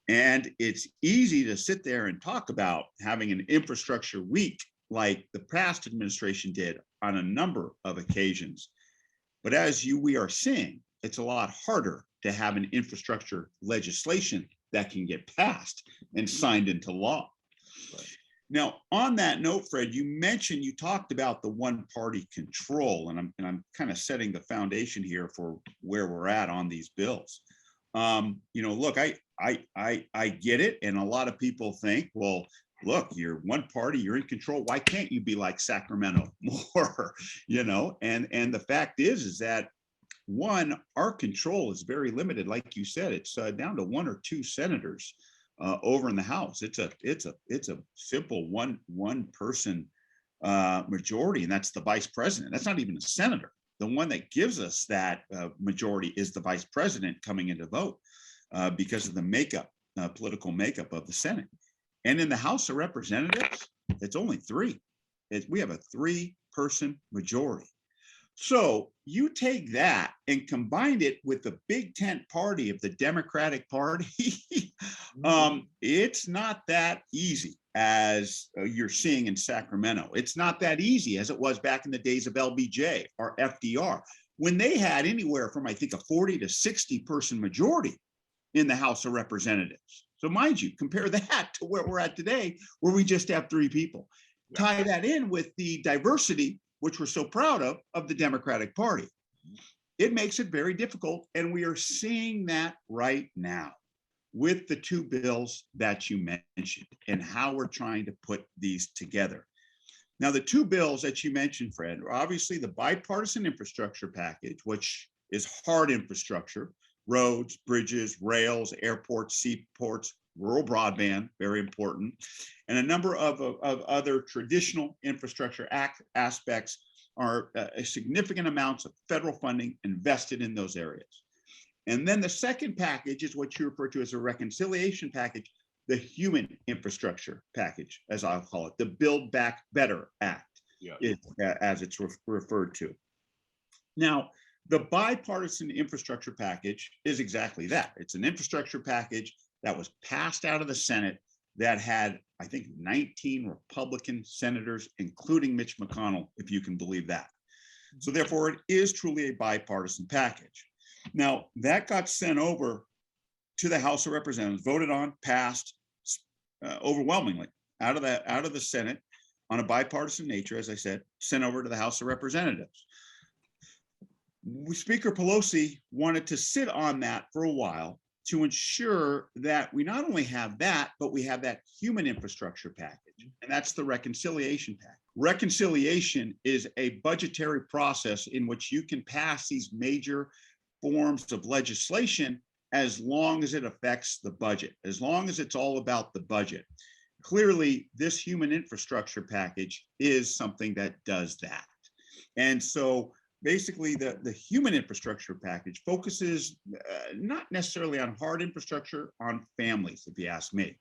And it's easy to sit there and talk about having an infrastructure week like the past administration did on a number of occasions. But as we are seeing, it's a lot harder to have an infrastructure legislation that can get passed and signed into law. Right. Now, on that note, Fred, you talked about the one-party control, and I'm kind of setting the foundation here for where we're at on these bills. Look, I get it, and a lot of people think, well, look, you're one party, you're in control. Why can't you be like Sacramento more? And the fact is that one, our control is very limited. Like you said, it's down to 1 or 2 senators over in the House. It's a simple one person majority, and that's the vice president. That's not even a senator. The one that gives us that majority is the vice president coming into vote because of the political makeup of the Senate. And in the House of Representatives, it's only 3. We have a 3-person majority. So you take that and combine it with the big tent party of the Democratic Party. It's not that easy as you're seeing in Sacramento. It's not that easy as it was back in the days of LBJ or FDR, when they had anywhere from, I think, a 40 to 60 person majority in the House of Representatives. So mind you, compare that to where we're at today, where we just have 3 people. Yeah. Tie that in with the diversity, which we're so proud of the Democratic Party. It makes it very difficult, and we are seeing that right now with the 2 bills that you mentioned and how we're trying to put these together. Now, the 2 bills that you mentioned, Fred, are obviously the bipartisan infrastructure package, which is hard infrastructure, roads, bridges, rails, airports, seaports, rural broadband, very important, and a number of other traditional infrastructure aspects are significant amounts of federal funding invested in those areas. And then the second package is what you refer to as a reconciliation package, the human infrastructure package, as I'll call it, the Build Back Better Act, as it's referred to. Now, the bipartisan infrastructure package is exactly that. It's an infrastructure package that was passed out of the Senate that had, I think, 19 Republican senators, including Mitch McConnell, if you can believe that. So therefore, it is truly a bipartisan package. Now, that got sent over to the House of Representatives, voted on, passed overwhelmingly out of the Senate on a bipartisan nature, as I said, sent over to the House of Representatives. Speaker Pelosi wanted to sit on that for a while to ensure that we not only have that, but we have that human infrastructure package, and that's the reconciliation package. Reconciliation is a budgetary process in which you can pass these major forms of legislation as long as it affects the budget, as long as it's all about the budget. Clearly, this human infrastructure package is something that does that. And so basically, the human infrastructure package focuses not necessarily on hard infrastructure, on families, if you ask me.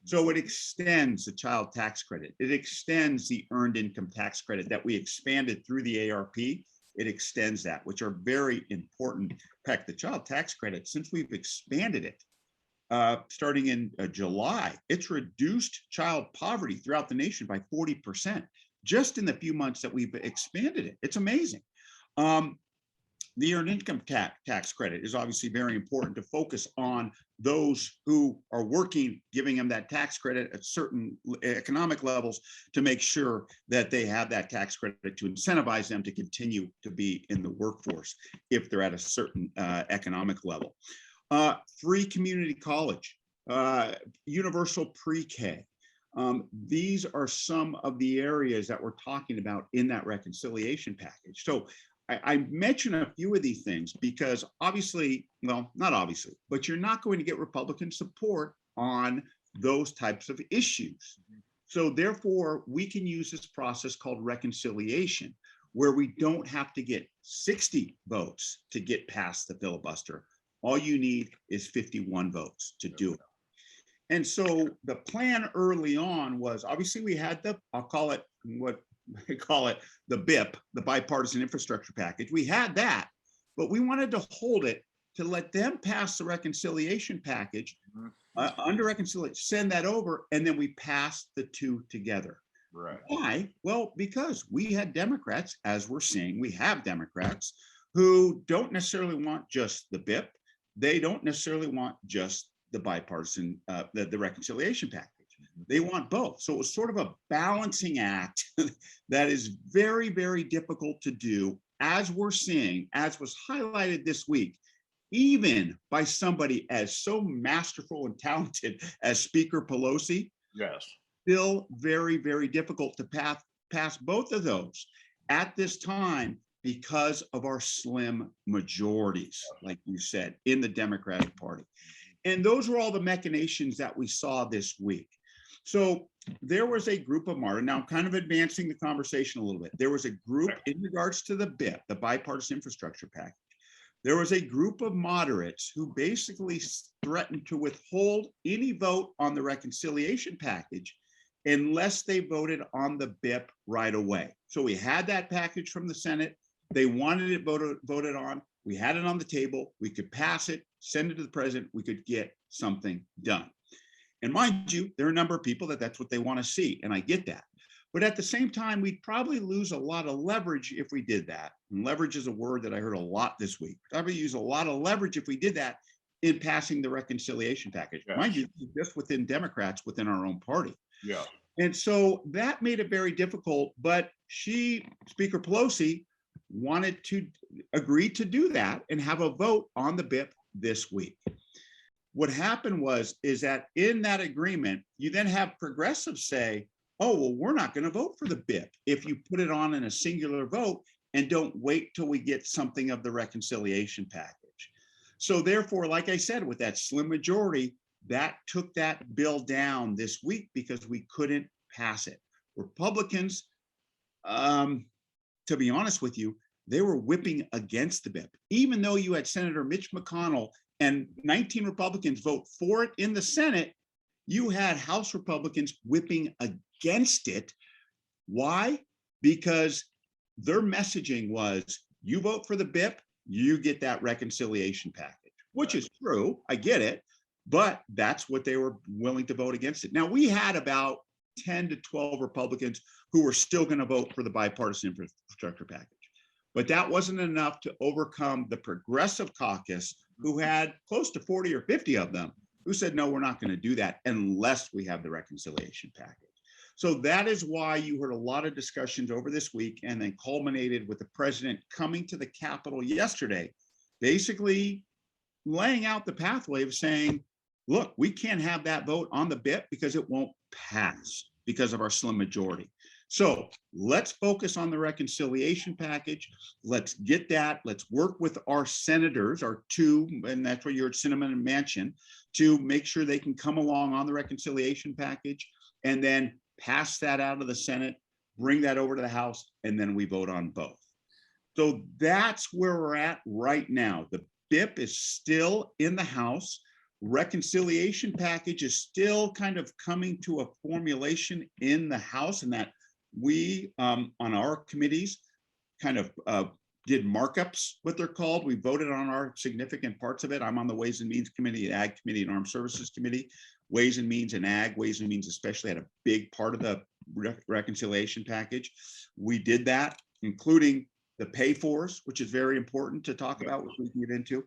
So it extends the child tax credit. It extends the earned income tax credit that we expanded through the ARP. It extends that, which are very important. In fact, the child tax credit, since we've expanded it, starting in July, it's reduced child poverty throughout the nation by 40%, just in the few months that we've expanded it. It's amazing. The earned income tax credit is obviously very important to focus on those who are working, giving them that tax credit at certain economic levels to make sure that they have that tax credit to incentivize them to continue to be in the workforce if they're at a certain economic level. Free community college, universal pre-K. These are some of the areas that we're talking about in that reconciliation package. So I mention a few of these things because obviously, well, not obviously, but you're not going to get Republican support on those types of issues. So therefore, we can use this process called reconciliation, where we don't have to get 60 votes to get past the filibuster. All you need is 51 votes to do it. And so the plan early on was, obviously we had I'll call it what we call it the BIP, the bipartisan infrastructure package. We had that, but we wanted to hold it to let them pass the reconciliation package under reconciliation, send that over, and then we pass the two together. Right. Why? Well, because we had Democrats, as we're seeing, we have Democrats who don't necessarily want just the BIP. They don't necessarily want just the bipartisan, the reconciliation package. They want both. So it was sort of a balancing act that is very, very difficult to do, as we're seeing, as was highlighted this week, even by somebody as so masterful and talented as Speaker Pelosi. Yes. Still very, very difficult to pass both of those at this time because of our slim majorities, like you said, in the Democratic Party. And those were all the machinations that we saw this week. So there was a group of martyrs. Now I'm kind of advancing the conversation a little bit. There was a group in regards to the BIP, the bipartisan infrastructure package. There was a group of moderates who basically threatened to withhold any vote on the reconciliation package unless they voted on the BIP right away. So we had that package from the Senate. They wanted it voted on. We had it on the table. We could pass it, send it to the president. We could get something done. And mind you, there are a number of people that's what they want to see, and I get that. But at the same time, we'd probably lose a lot of leverage if we did that. And leverage is a word that I heard a lot this week. Probably use a lot of leverage if we did that in passing the reconciliation package. Yes. Mind you, just within Democrats, within our own party. Yeah. And so that made it very difficult, but Speaker Pelosi, wanted to agree to do that and have a vote on the BIP this week. What happened is that in that agreement, you then have progressives say, oh, well, we're not going to vote for the BIP if you put it on in a singular vote and don't wait till we get something of the reconciliation package. So therefore, like I said, with that slim majority, that took that bill down this week because we couldn't pass it. Republicans, to be honest with you, they were whipping against the BIP. Even though you had Senator Mitch McConnell and 19 Republicans vote for it in the Senate, you had House Republicans whipping against it. Why? Because their messaging was, you vote for the BIP, you get that reconciliation package, which is true. I get it. But that's what they were willing to vote against it. Now, we had about 10 to 12 Republicans who were still going to vote for the bipartisan infrastructure package. But that wasn't enough to overcome the progressive caucus, who had close to 40 or 50 of them, who said, no, we're not going to do that unless we have the reconciliation package. So that is why you heard a lot of discussions over this week and then culminated with the president coming to the Capitol yesterday, basically laying out the pathway of saying, look, we can't have that vote on the BIP because it won't pass because of our slim majority. So let's focus on the reconciliation package. Let's get that. Let's work with our senators, our two, and that's where you're at Sinema and Manchin, to make sure they can come along on the reconciliation package and then pass that out of the Senate, bring that over to the House, and then we vote on both. So that's where we're at right now. The BIP is still in the House. Reconciliation package is still kind of coming to a formulation in the House, and that we on our committees kind of did markups, what they're called. We voted on our significant parts of it. I'm on the Ways and Means Committee, Ag Committee, and Armed Services Committee. Ways and Means and Ag, Ways and Means especially, had a big part of the reconciliation package. We did that, including the pay-fors, which is very important to talk about, which we can get into.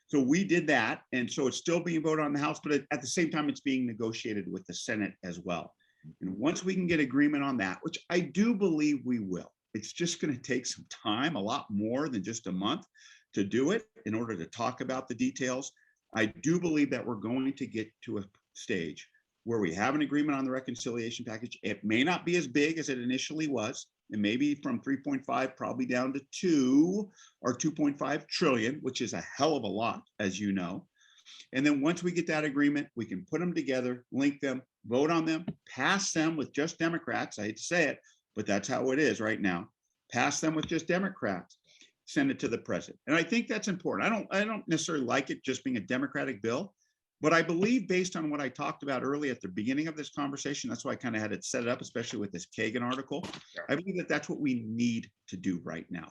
So we did that, and so it's still being voted on in the House, but at the same time, it's being negotiated with the Senate as well. And once we can get agreement on that, which I do believe we will, it's just going to take some time, a lot more than just a month to do it in order to talk about the details. I do believe that we're going to get to a stage where we have an agreement on the reconciliation package. It may not be as big as it initially was. It may be from 3.5 probably down to 2 or 2.5 trillion, which is a hell of a lot, as you know. And then once we get that agreement, we can put them together, link them, vote on them, pass them with just Democrats. I hate to say it, but that's how it is right now. Pass them with just Democrats, send it to the president. And I think that's important. I don't necessarily like it just being a Democratic bill. But I believe, based on what I talked about early at the beginning of this conversation, that's why I kind of had it set it up, especially with this Kagan article. I believe that that's what we need to do right now.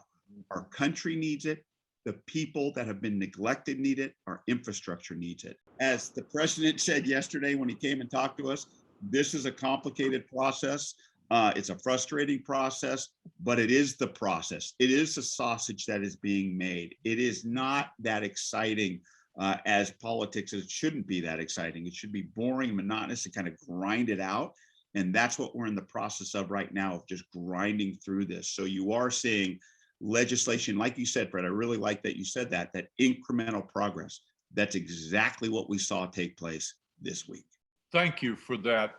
Our country needs it. The people that have been neglected need it. Our infrastructure needs it. As the president said yesterday when he came and talked to us, this is a complicated process. It's a frustrating process, but it is the process. It is the sausage that is being made. It is not that exciting as politics. It shouldn't be that exciting. It should be boring, monotonous, and kind of grind it out. And that's what we're in the process of right now, of just grinding through this. So you are seeing legislation, like you said, Fred, I really like that you said that incremental progress. That's exactly what we saw take place this week. Thank you for that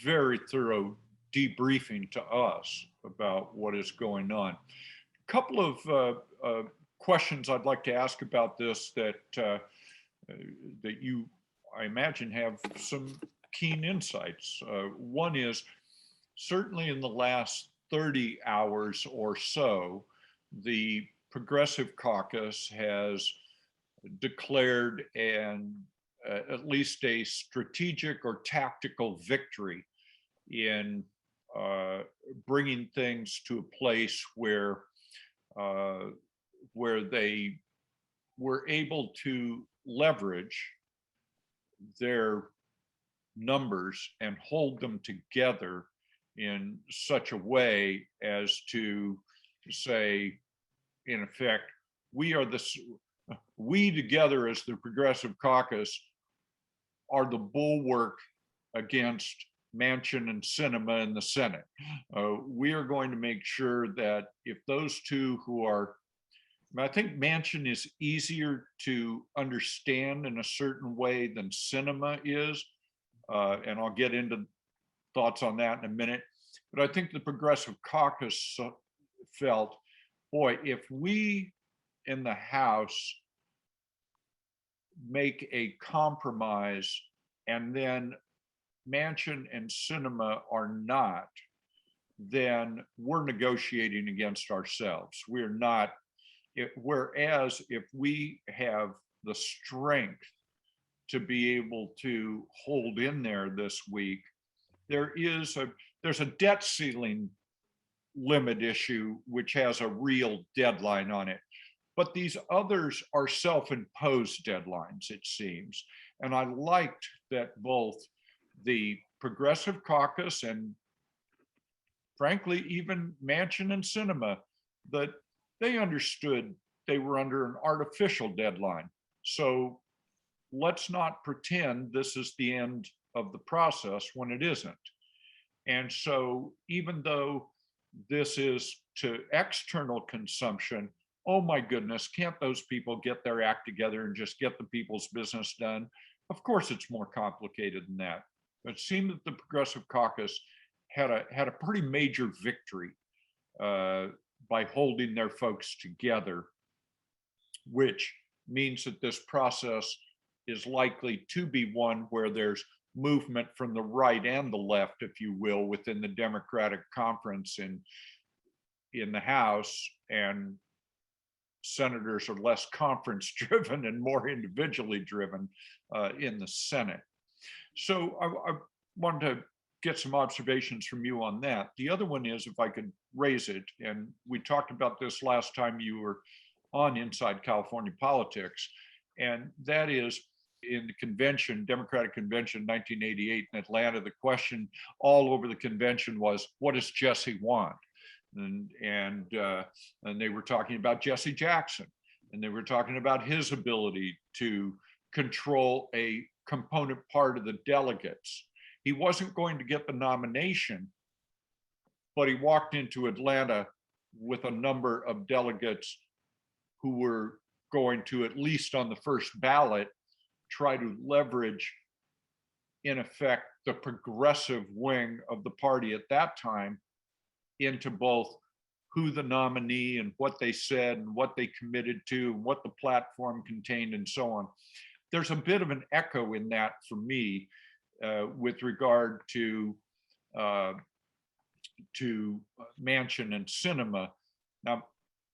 very thorough debriefing to us about what is going on. A couple of questions I'd like to ask about this that you, I imagine, have some keen insights. One is, certainly in the last 30 hours or so, the Progressive Caucus has declared at least a strategic or tactical victory in bringing things to a place where they were able to leverage their numbers and hold them together in such a way as to say, in effect, we together as the Progressive Caucus are the bulwark against Manchin and Sinema in the Senate. We are going to make sure that if those two who are, I think Manchin is easier to understand in a certain way than Sinema is, and I'll get into thoughts on that in a minute. But I think the Progressive Caucus felt, boy, if we in the House make a compromise and then Manchin and Sinema are not, then we're negotiating against ourselves. We're not, whereas if we have the strength to be able to hold in there this week, there's a debt ceiling limit issue which has a real deadline on it. But these others are self-imposed deadlines, it seems. And I liked that both the Progressive Caucus and frankly, even Manchin and Sinema, that they understood they were under an artificial deadline. So let's not pretend this is the end of the process when it isn't. And so even though this is to external consumption, oh my goodness, can't those people get their act together and just get the people's business done? Of course, it's more complicated than that. But it seemed that the Progressive Caucus had a pretty major victory by holding their folks together, which means that this process is likely to be one where there's movement from the right and the left, if you will, within the Democratic conference in the House, and senators are less conference driven and more individually driven in the Senate. So I wanted to get some observations from you on that. The other one is, if I could raise it, and we talked about this last time you were on Inside California Politics, and that is in the convention, Democratic convention, 1988 in Atlanta, the question all over the convention was, what does Jesse want? And they were talking about Jesse Jackson, and they were talking about his ability to control a component part of the delegates. He wasn't going to get the nomination, but he walked into Atlanta with a number of delegates who were going to, at least on the first ballot, try to leverage, in effect, the progressive wing of the party at that time into both who the nominee and what they said and what they committed to, and what the platform contained and so on. There's a bit of an echo in that for me with regard to Manchin and Sinema. Now,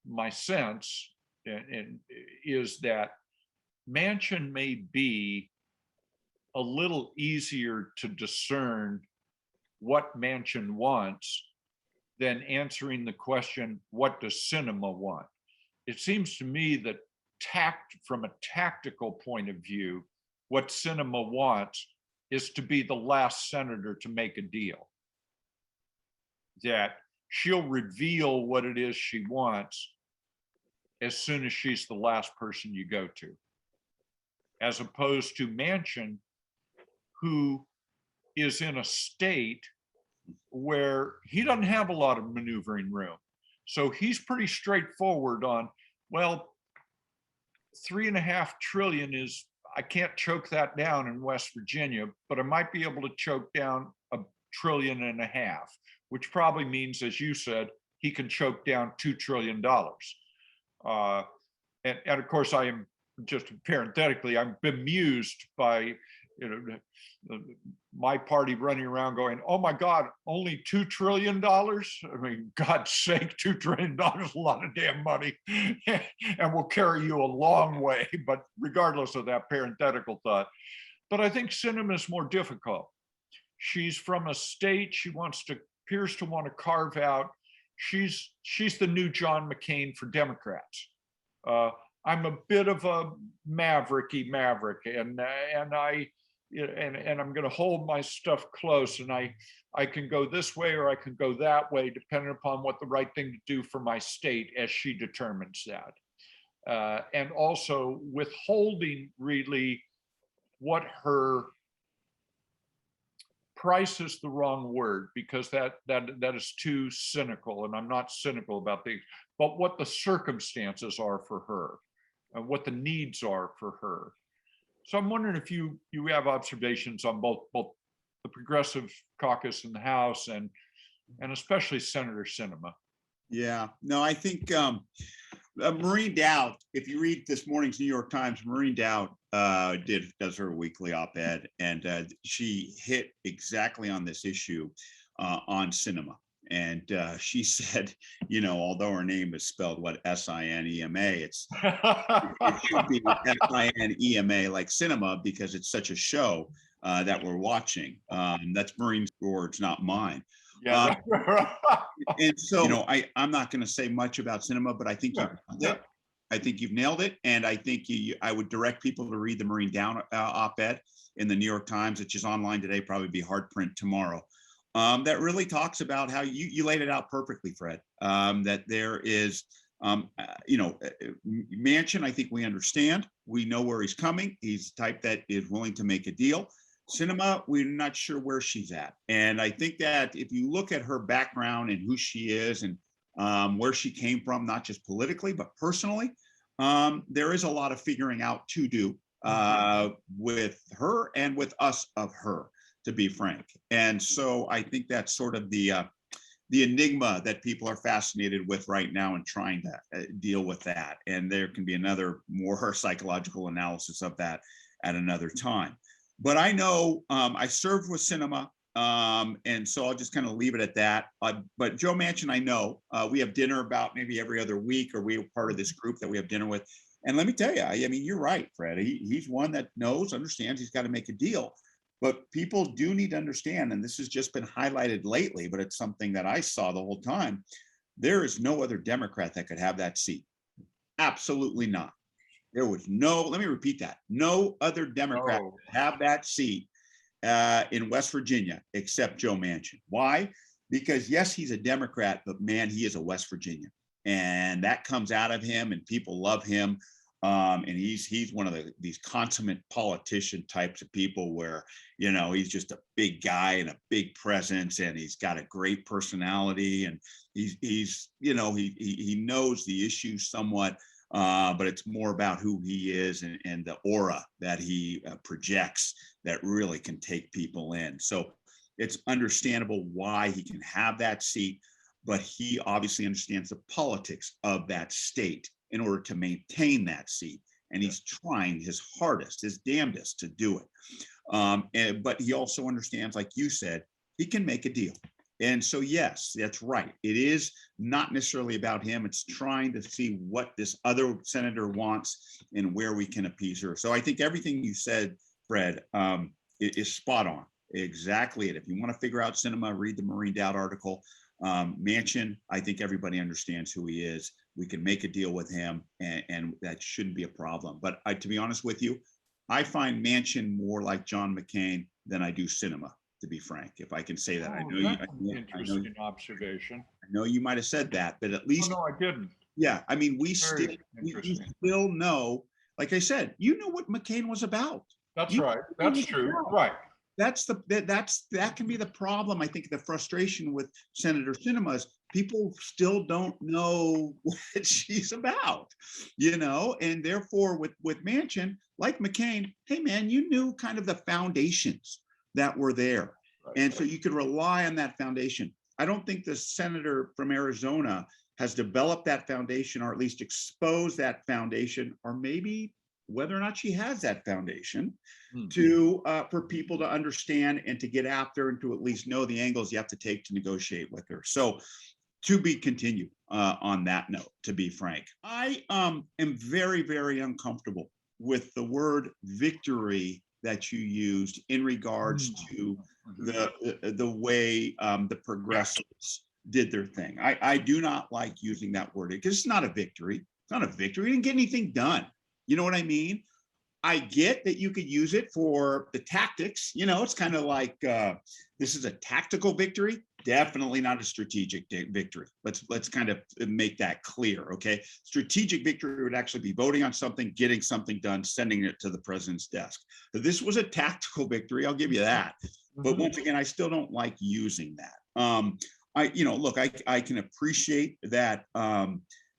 my sense is that Manchin may be a little easier to discern what Manchin wants than answering the question, what does Sinema want? It seems to me that from a tactical point of view, what Sinema wants is to be the last senator to make a deal. That she'll reveal what it is she wants as soon as she's the last person you go to, as opposed to Manchin, who is in a state where he doesn't have a lot of maneuvering room. So he's pretty straightforward on, well, 3.5 trillion is, I can't choke that down in West Virginia, but I might be able to choke down 1.5 trillion, which probably means, as you said, he can choke down $2 trillion. And of course, I am just parenthetically, I'm bemused by, my party running around going, oh my God, only $2 trillion? I mean, God's sake, $2 trillion is a lot of damn money and will carry you a long way. But regardless of that parenthetical thought, but I think Sinema is more difficult. She's from a state she appears to want to carve out. She's the new John McCain for Democrats. I'm a bit of a maverick, and I'm going to hold my stuff close, and I can go this way or I can go that way, depending upon what the right thing to do for my state as she determines that. And also withholding really what her price is the wrong word, because that is too cynical, and I'm not cynical about things, but what the circumstances are for her and what the needs are for her. So I'm wondering if you have observations on both the Progressive Caucus in the House and especially Senator Sinema. Yeah, no, I think Maureen Dowd, if you read this morning's New York Times, Maureen Dowd does her weekly op-ed, and she hit exactly on this issue on Sinema. And she said, although her name is spelled Sinema, it should be Sinema like cinema, because it's such a show that we're watching. That's Maureen's words, not mine. Yeah. And so, I'm not going to say much about Sinema, but I think you've nailed it. And I think I would direct people to read the Maureen Dowd op-ed in the New York Times, which is online today, probably be hard print tomorrow. That really talks about how you laid it out perfectly, Fred, that there is, Manchin, I think we understand. We know where he's coming. He's the type that is willing to make a deal. Sinema, we're not sure where she's at. And I think that if you look at her background and who she is and where she came from, not just politically, but personally, there is a lot of figuring out to do with her and with us of her, to be frank. And so I think that's sort of the enigma that people are fascinated with right now and trying to deal with that. And there can be another more psychological analysis of that at another time. But I know I served with Sinema, and so I'll just kind of leave it at that. But Joe Manchin, I know we have dinner about maybe every other week, or we are part of this group that we have dinner with. And let me tell you, I mean, you're right, Fred. He's one that understands he's got to make a deal. But people do need to understand, and this has just been highlighted lately, but it's something that I saw the whole time. There is no other Democrat that could have that seat. Absolutely not. There was let me repeat that, no other Democrat could have that seat in West Virginia except Joe Manchin. Why? Because yes, he's a Democrat, but man, he is a West Virginian. And that comes out of him, and people love him. And he's one of these consummate politician types of people where, he's just a big guy and a big presence, and he's got a great personality, and he knows the issues somewhat, but it's more about who he is and the aura that he projects that really can take people in. So it's understandable why he can have that seat, but he obviously understands the politics of that state in order to maintain that seat. And he's trying his hardest, his damnedest to do it. But he also understands, like you said, he can make a deal. And so, yes, that's right. It is not necessarily about him. It's trying to see what this other senator wants and where we can appease her. So I think everything you said, Fred, is spot on. Exactly it. If you want to figure out cinema, read the Maureen Dowd article. Manchin, I think everybody understands who he is. We can make a deal with him, and that shouldn't be a problem. But to be honest with you, I find Manchin more like John McCain than I do cinema, to be frank, if I can say that. I Oh, know you, that's an interesting observation. I know you might have said that, but at Oh, least, no, I didn't. yeah, I mean, we Very you interesting. still know, like I said, you know what McCain was about. That's You right. know what That's he was true. about. Right. That can be the problem. I think the frustration with Senator Sinema is people still don't know what she's about, and therefore with Manchin, like McCain, hey man, you knew kind of the foundations that were there. Right. And so you could rely on that foundation. I don't think the senator from Arizona has developed that foundation, or at least exposed that foundation, or maybe whether or not she has that foundation to for people to understand and to get after, and to at least know the angles you have to take to negotiate with her. So to be continued on that note, to be frank. I am very, very uncomfortable with the word victory that you used in regards to the way the progressives did their thing. I do not like using that word because it's not a victory. It's not a victory. We didn't get anything done. You know what I mean? I get that you could use it for the tactics. It's kind of like this is a tactical victory, definitely not a strategic victory. Let's kind of make that clear, okay? Strategic victory would actually be voting on something, getting something done, sending it to the president's desk. So this was a tactical victory, I'll give you that. But once again, I still don't like using that. Look, I can appreciate that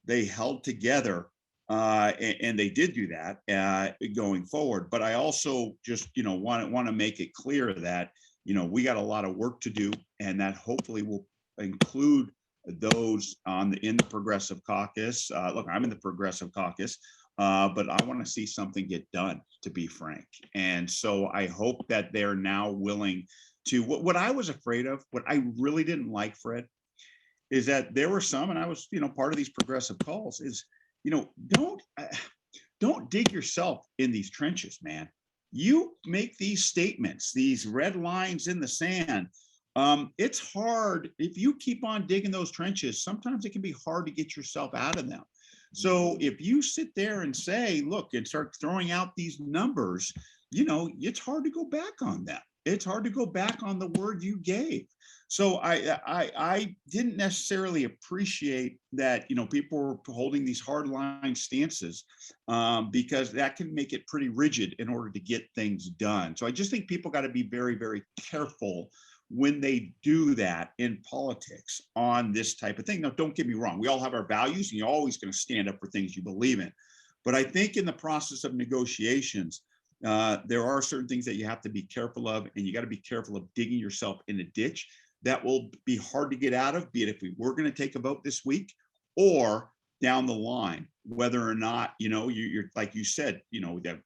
they held together. And they did do that going forward. But I also just, want to make it clear that, we got a lot of work to do, and that hopefully will include those in the Progressive Caucus. Look, I'm in the Progressive Caucus, but I want to see something get done, to be frank. And so I hope that they're now willing to, what I was afraid of, what I really didn't like, Fred, is that there were some, and I was, part of these progressive calls is, don't dig yourself in these trenches, man. You make these statements, these red lines in the sand. It's hard if you keep on digging those trenches. Sometimes it can be hard to get yourself out of them. So if you sit there and say, look, and start throwing out these numbers, it's hard to go back on them. It's hard to go back on the word you gave. So I didn't necessarily appreciate that, people were holding these hardline stances because that can make it pretty rigid in order to get things done. So I just think people got to be very, very careful when they do that in politics on this type of thing. Now, don't get me wrong. We all have our values, and you're always going to stand up for things you believe in. But I think in the process of negotiations, there are certain things that you have to be careful of, and you got to be careful of digging yourself in a ditch that will be hard to get out of, be it if we were going to take a vote this week or down the line, whether or not, you're like you said, that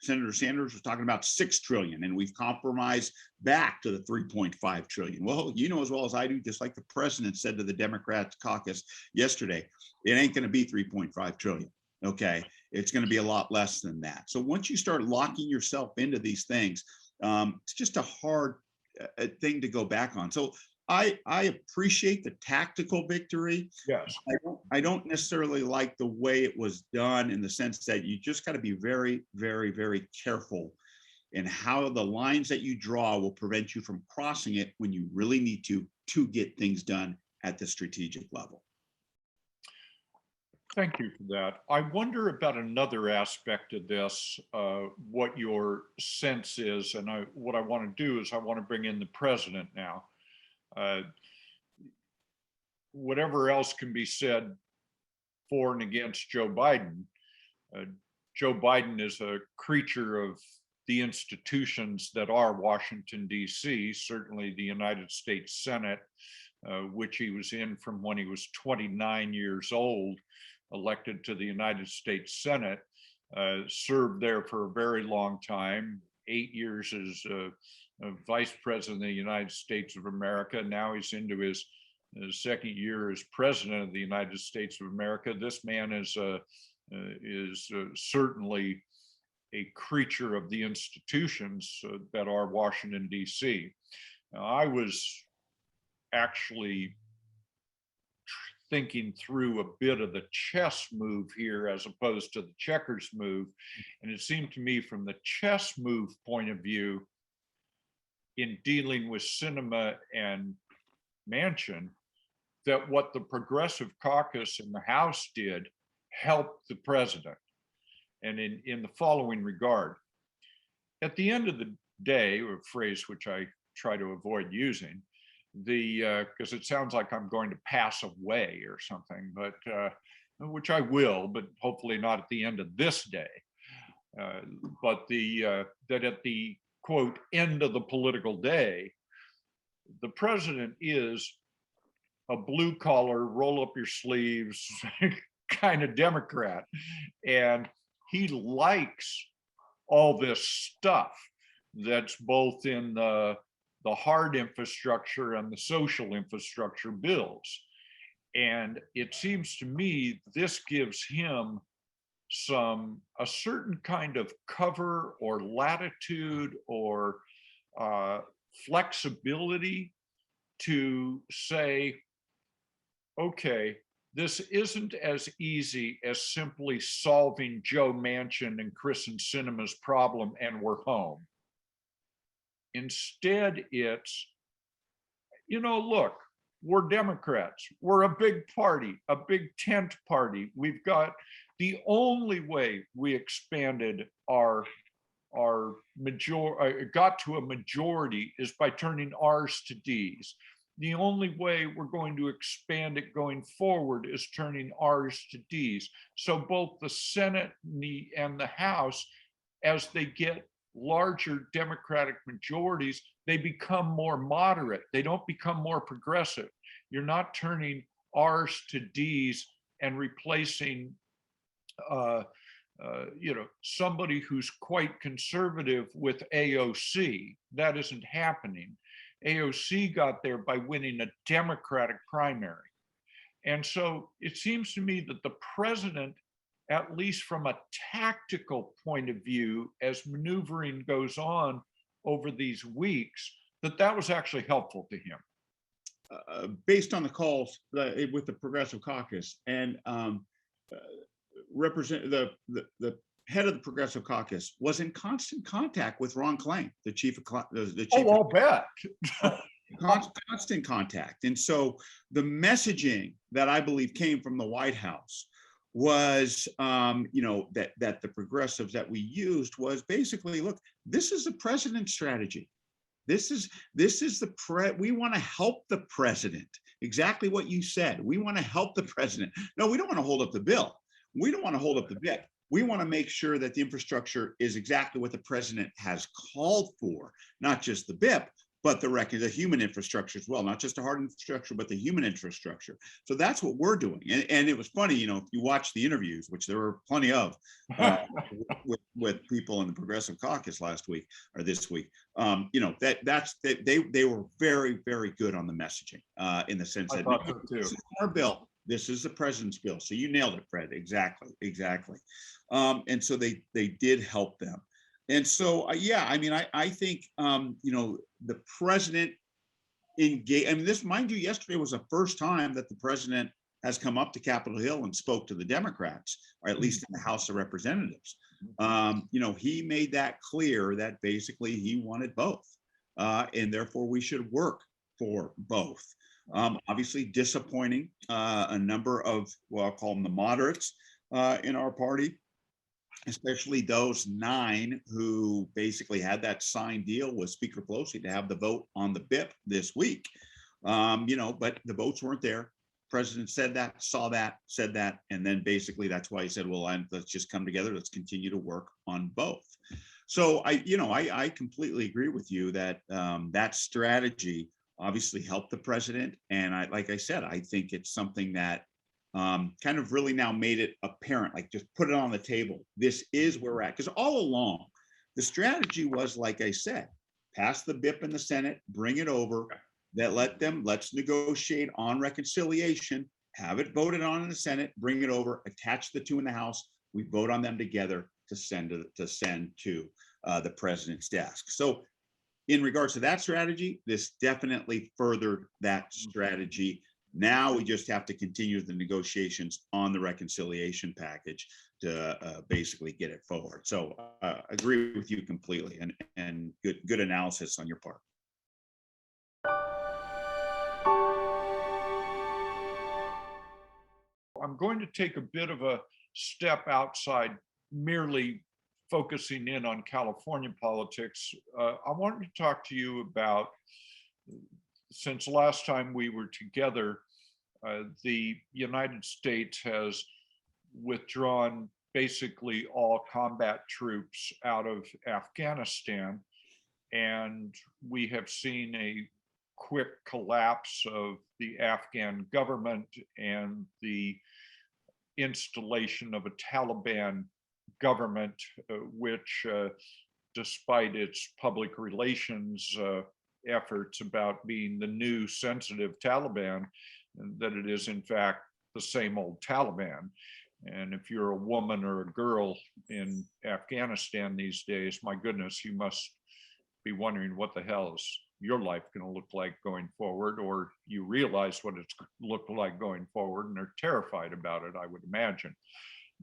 Senator Sanders was talking about 6 trillion, and we've compromised back to the 3.5 trillion. Well, as well as I do, just like the president said to the Democrat caucus yesterday, it ain't going to be 3.5 trillion. Okay. It's going to be a lot less than that. So once you start locking yourself into these things, it's just a hard thing to go back on. So I appreciate the tactical victory. Yes. I don't necessarily like the way it was done, in the sense that you just got to be very, very, very careful in how the lines that you draw will prevent you from crossing it when you really need to get things done at the strategic level. Thank you for that. I wonder about another aspect of this, what your sense is, and what I want to do is I want to bring in the president now. Whatever else can be said for and against Joe Biden, Joe Biden is a creature of the institutions that are Washington, D.C., certainly the United States Senate, which he was in from when he was 29 years old, elected to the United States Senate, served there for a very long time, 8 years as vice president of the United States of America. Now he's into his second year as president of the United States of America. This man is certainly a creature of the institutions that are Washington, D.C. Now, I was actually thinking through a bit of the chess move here as opposed to the checkers move. And it seemed to me from the chess move point of view, in dealing with Sinema and Manchin, that what the Progressive Caucus in the House did helped the president. And in the following regard, at the end of the day, a phrase which I try to avoid using, because it sounds like I'm going to pass away or something, but which I will, but hopefully not at the end of this day. But that at the quote end of the political day, the president is a blue collar, roll up your sleeves kind of Democrat, and he likes all this stuff that's both in the hard infrastructure and the social infrastructure bills. And it seems to me this gives him a certain kind of cover or latitude or flexibility to say, okay, this isn't as easy as simply solving Joe Manchin and Kristen Sinema's problem and we're home. Instead, it's, look, we're Democrats. We're a big party, a big tent party. We've got the only way we expanded our got to a majority is by turning R's to D's. The only way we're going to expand it going forward is turning R's to D's. So both the Senate and the House, as they get larger Democratic majorities, they become more moderate. They don't become more progressive. You're not turning R's to D's and replacing somebody who's quite conservative with AOC. That isn't happening. AOC got there by winning a Democratic primary. And so it seems to me that the president, at least from a tactical point of view, as maneuvering goes on over these weeks, that was actually helpful to him. Based on the calls with the Progressive Caucus and represent the head of the Progressive Caucus was in constant contact with Ron Klain, the chief of the chief. Oh, I'll bet. Constant contact. And so the messaging that I believe came from the White House was, that the progressives that we used was basically, look, this is the president's strategy. This is we want to help the president. Exactly what you said. We want to help the president. No, we don't want to hold up the bill. We don't want to hold up the BIP. We want to make sure that the infrastructure is exactly what the president has called for, not just the BIP, but the human infrastructure as well, not just the hard infrastructure, but the human infrastructure. So that's what we're doing. And it was funny, if you watch the interviews, which there were plenty of with people in the Progressive Caucus last week or this week, they were very, very good on the messaging in the sense that this is our bill. This is the president's bill. So you nailed it, Fred. Exactly. And so they did help them. And so, I think, the president engaged. This, mind you, yesterday was the first time that the president has come up to Capitol Hill and spoke to the Democrats, or at least in the House of Representatives. He made that clear that basically he wanted both, and therefore we should work for both. Obviously disappointing a number of, I'll call them the moderates in our party, especially those 9 who basically had that signed deal with Speaker Pelosi to have the vote on the BIP this week. But the votes weren't there. President said that, saw that, said that, and then basically that's why he said, well, let's just come together. Let's continue to work on both. So I completely agree with you that that strategy obviously helped the president. And like I said, I think it's something that kind of really now made it apparent, like just put it on the table. This is where we're at. Because all along, the strategy was, like I said, pass the BIP in the Senate, bring it over, let's negotiate on reconciliation, have it voted on in the Senate, bring it over, attach the 2 in the House, we vote on them together. to send to the president's desk. So in regards to that strategy, this definitely furthered that strategy. Now we just have to continue the negotiations on the reconciliation package to basically get it forward. So agree with you completely, and good analysis on your part. I'm going to take a bit of a step outside merely focusing in on California politics. I wanted to talk to you about, since last time we were together, the United States has withdrawn basically all combat troops out of Afghanistan, and we have seen a quick collapse of the Afghan government and the installation of a Taliban government, which, despite its public relations efforts about being the new sensitive Taliban, that it is in fact the same old Taliban. And if you're a woman or a girl in Afghanistan these days, my goodness, you must be wondering what the hell is your life going to look like going forward, or you realize what it's looked like going forward and are terrified about it, I would imagine.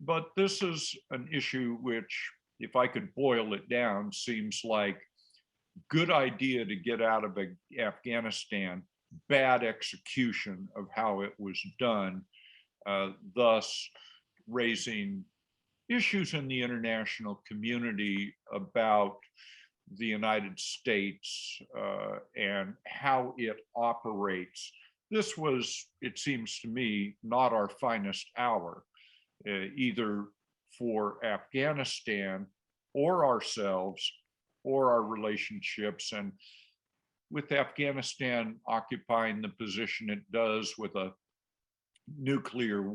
But this is an issue which, if I could boil it down, seems like good idea to get out of Afghanistan, bad execution of how it was done, thus raising issues in the international community about the United States and how it operates. This was, it seems to me, not our finest hour, either for Afghanistan or ourselves or our relationships. And with Afghanistan occupying the position it does, with a nuclear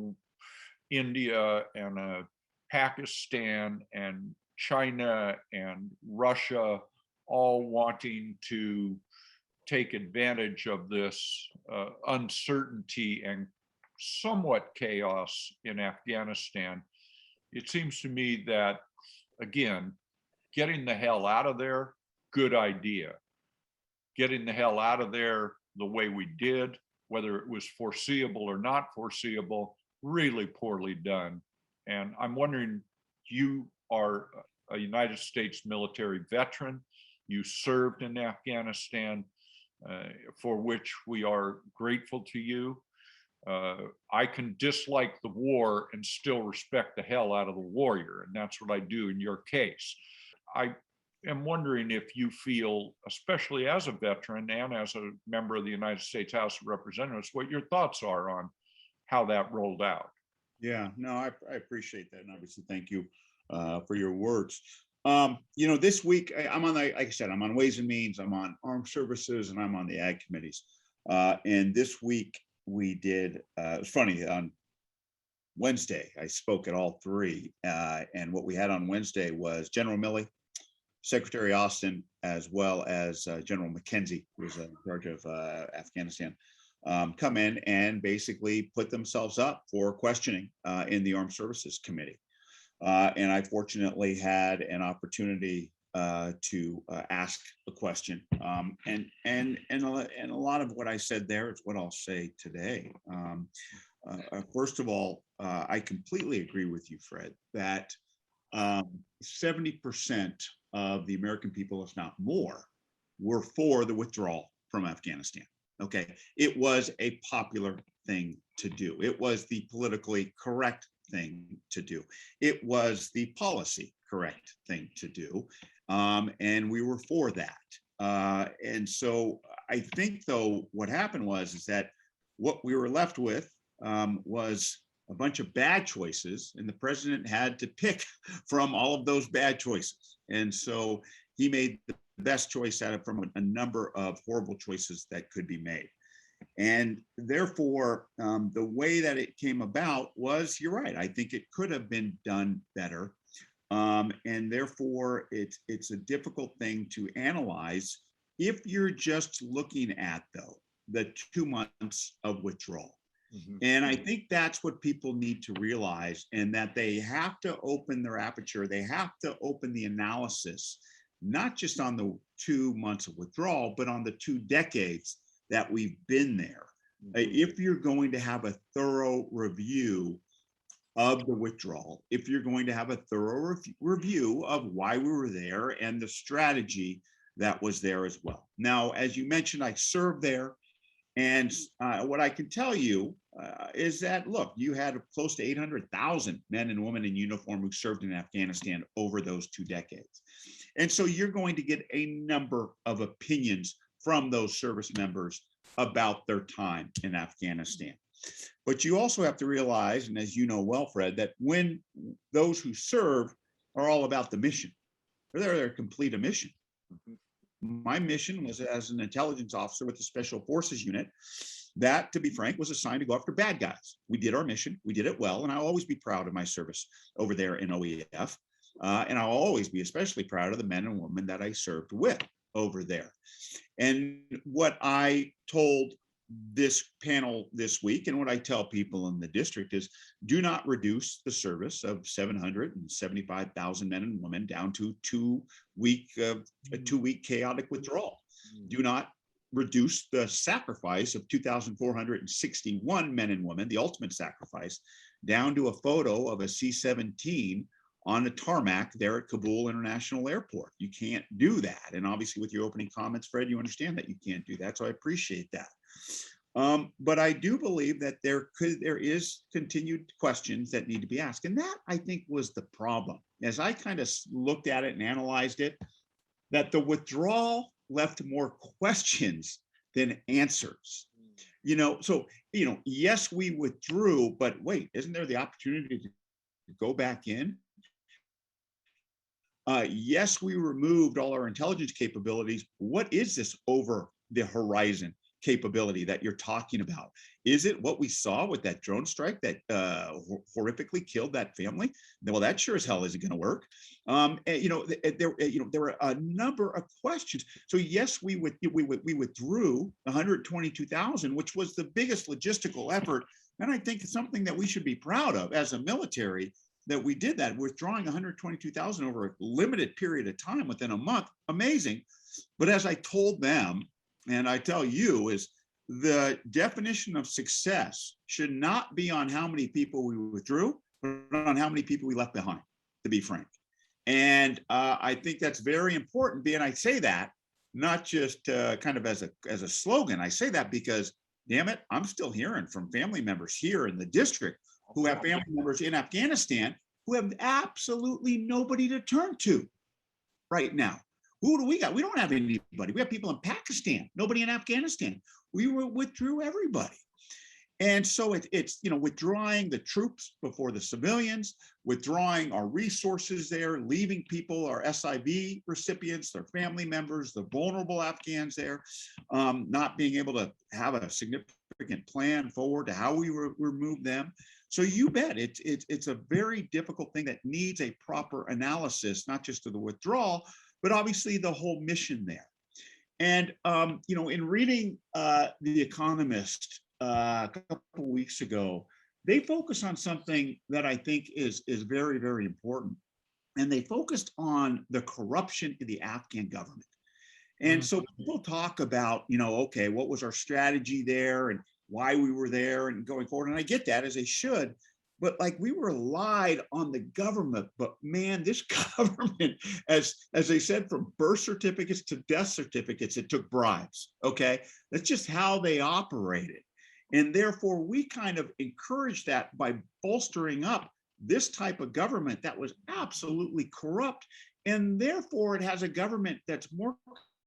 India and Pakistan and China and Russia all wanting to take advantage of this uncertainty and somewhat chaos in Afghanistan, it seems to me that, again, getting the hell out of there, good idea. Getting the hell out of there the way we did, whether it was foreseeable or not foreseeable, really poorly done. And I'm wondering, you are a United States military veteran. You served in Afghanistan, for which we are grateful to you. I can dislike the war and still respect the hell out of the warrior, and that's what I do in your case. I am wondering if you feel, especially as a veteran and as a member of the United States House of Representatives, what your thoughts are on how that rolled out. Yeah, no, I appreciate that, and obviously thank you for your words. This week I'm on, like I said, I'm on Ways and Means, I'm on Armed Services, and I'm on the Ag Committees. And this week we did, it's funny, on Wednesday I spoke at all three, and what we had on Wednesday was General Milley, Secretary Austin, as well as General McKenzie, who was in charge of Afghanistan, come in and basically put themselves up for questioning in the Armed Services Committee. And I fortunately had an opportunity to ask a question. And a lot of what I said there is what I'll say today. First of all, I completely agree with you, Fred, that 70% of the American people, if not more, were for the withdrawal from Afghanistan. Okay, it was a popular thing to do. It was the politically correct thing to do. It was the policy correct thing to do. And we were for that. And so I think, though, what happened is that what we were left with was a bunch of bad choices, and the president had to pick from all of those bad choices. And so he made the best choice out of from a number of horrible choices that could be made. And therefore, the way that it came about was, you're right, I think it could have been done better. And therefore, it's a difficult thing to analyze if you're just looking at, though, the 2 months of withdrawal. Mhm. And I think that's what people need to realize, and that they have to open their aperture. They have to open the analysis, not just on the 2 months of withdrawal, but on the 2 decades that we've been there. If you're going to have a thorough review of the withdrawal, if you're going to have a thorough review of why we were there and the strategy that was there as well. Now, as you mentioned, I served there. And what I can tell you is that, look, you had close to 800,000 men and women in uniform who served in Afghanistan over those 2 decades. And so you're going to get a number of opinions from those service members about their time in Afghanistan. But you also have to realize, and as you know well, Fred, that when those who serve are all about the mission, they're there to complete a mission. My mission was as an intelligence officer with the Special Forces Unit, that, to be frank, was assigned to go after bad guys. We did our mission, we did it well, and I'll always be proud of my service over there in OEF. And I'll always be especially proud of the men and women that I served with over there. And what I told this panel this week, and what I tell people in the district, is do not reduce the service of 775,000 men and women down to a 2-week chaotic withdrawal. Do not reduce the sacrifice of 2,461 men and women, the ultimate sacrifice, down to a photo of a C-17 on a tarmac there at Kabul International Airport. You can't do that. And obviously with your opening comments, Fred, you understand that you can't do that. So I appreciate that. But I do believe that there is continued questions that need to be asked. And that, I think, was the problem. As I kind of looked at it and analyzed it, that the withdrawal left more questions than answers. So, yes, we withdrew, but wait, isn't there the opportunity to go back in? Yes, we removed all our intelligence capabilities. What is this over the horizon capability that you're talking about? Is it what we saw with that drone strike that horrifically killed that family? Well, that sure as hell isn't going to work. There were a number of questions. So yes, we withdrew 122,000, which was the biggest logistical effort, and I think it's something that we should be proud of as a military, that we did that, withdrawing 122,000 over a limited period of time within a month. Amazing. But as I told them, and I tell you, is the definition of success should not be on how many people we withdrew, but on how many people we left behind, to be frank. And I think that's very important. And I say that not just kind of as a slogan. I say that because, damn it, I'm still hearing from family members here in the district who have family members in Afghanistan who have absolutely nobody to turn to right now. Who do we got? We don't have anybody. We have people in Pakistan, nobody in Afghanistan. We withdrew everybody. And so it's withdrawing the troops before the civilians, withdrawing our resources there, leaving people, our SIV recipients, their family members, the vulnerable Afghans there, not being able to have a significant plan forward to how we remove them. So you bet it's a very difficult thing that needs a proper analysis, not just of the withdrawal, but obviously the whole mission there. And in reading The Economist a couple of weeks ago, they focus on something that I think is very, very important. And they focused on the corruption in the Afghan government. And so people talk about, okay, what was our strategy there and why we were there and going forward. And I get that, as they should. But we relied on the government. But man, this government, as they said, from birth certificates to death certificates, it took bribes. Okay, that's just how they operated. And therefore, we kind of encouraged that by bolstering up this type of government that was absolutely corrupt. And therefore, it has a government that's more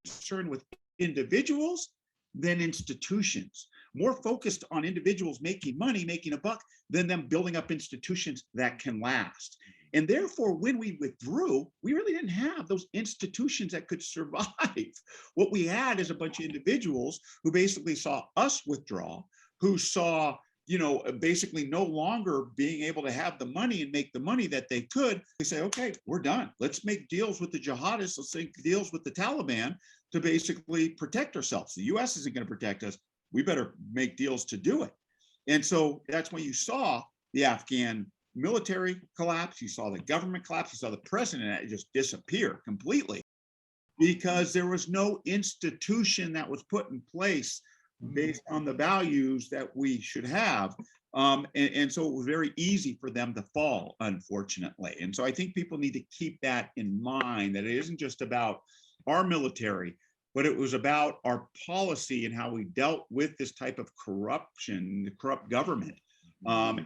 concerned with individuals than institutions, more focused on individuals making money, making a buck, than them building up institutions that can last. And therefore, when we withdrew, we really didn't have those institutions that could survive. What we had is a bunch of individuals who basically saw us withdraw, who saw, basically no longer being able to have the money and make the money that they could. They say, okay, we're done. Let's make deals with the jihadists. Let's make deals with the Taliban to basically protect ourselves. The US isn't going to protect us. We better make deals to do it. And so that's when you saw the Afghan military collapse, you saw the government collapse, you saw the president just disappear completely because there was no institution that was put in place based on the values that we should have. And so it was very easy for them to fall, unfortunately. And so I think people need to keep that in mind, that it isn't just about our military, but it was about our policy and how we dealt with this type of corruption, the corrupt government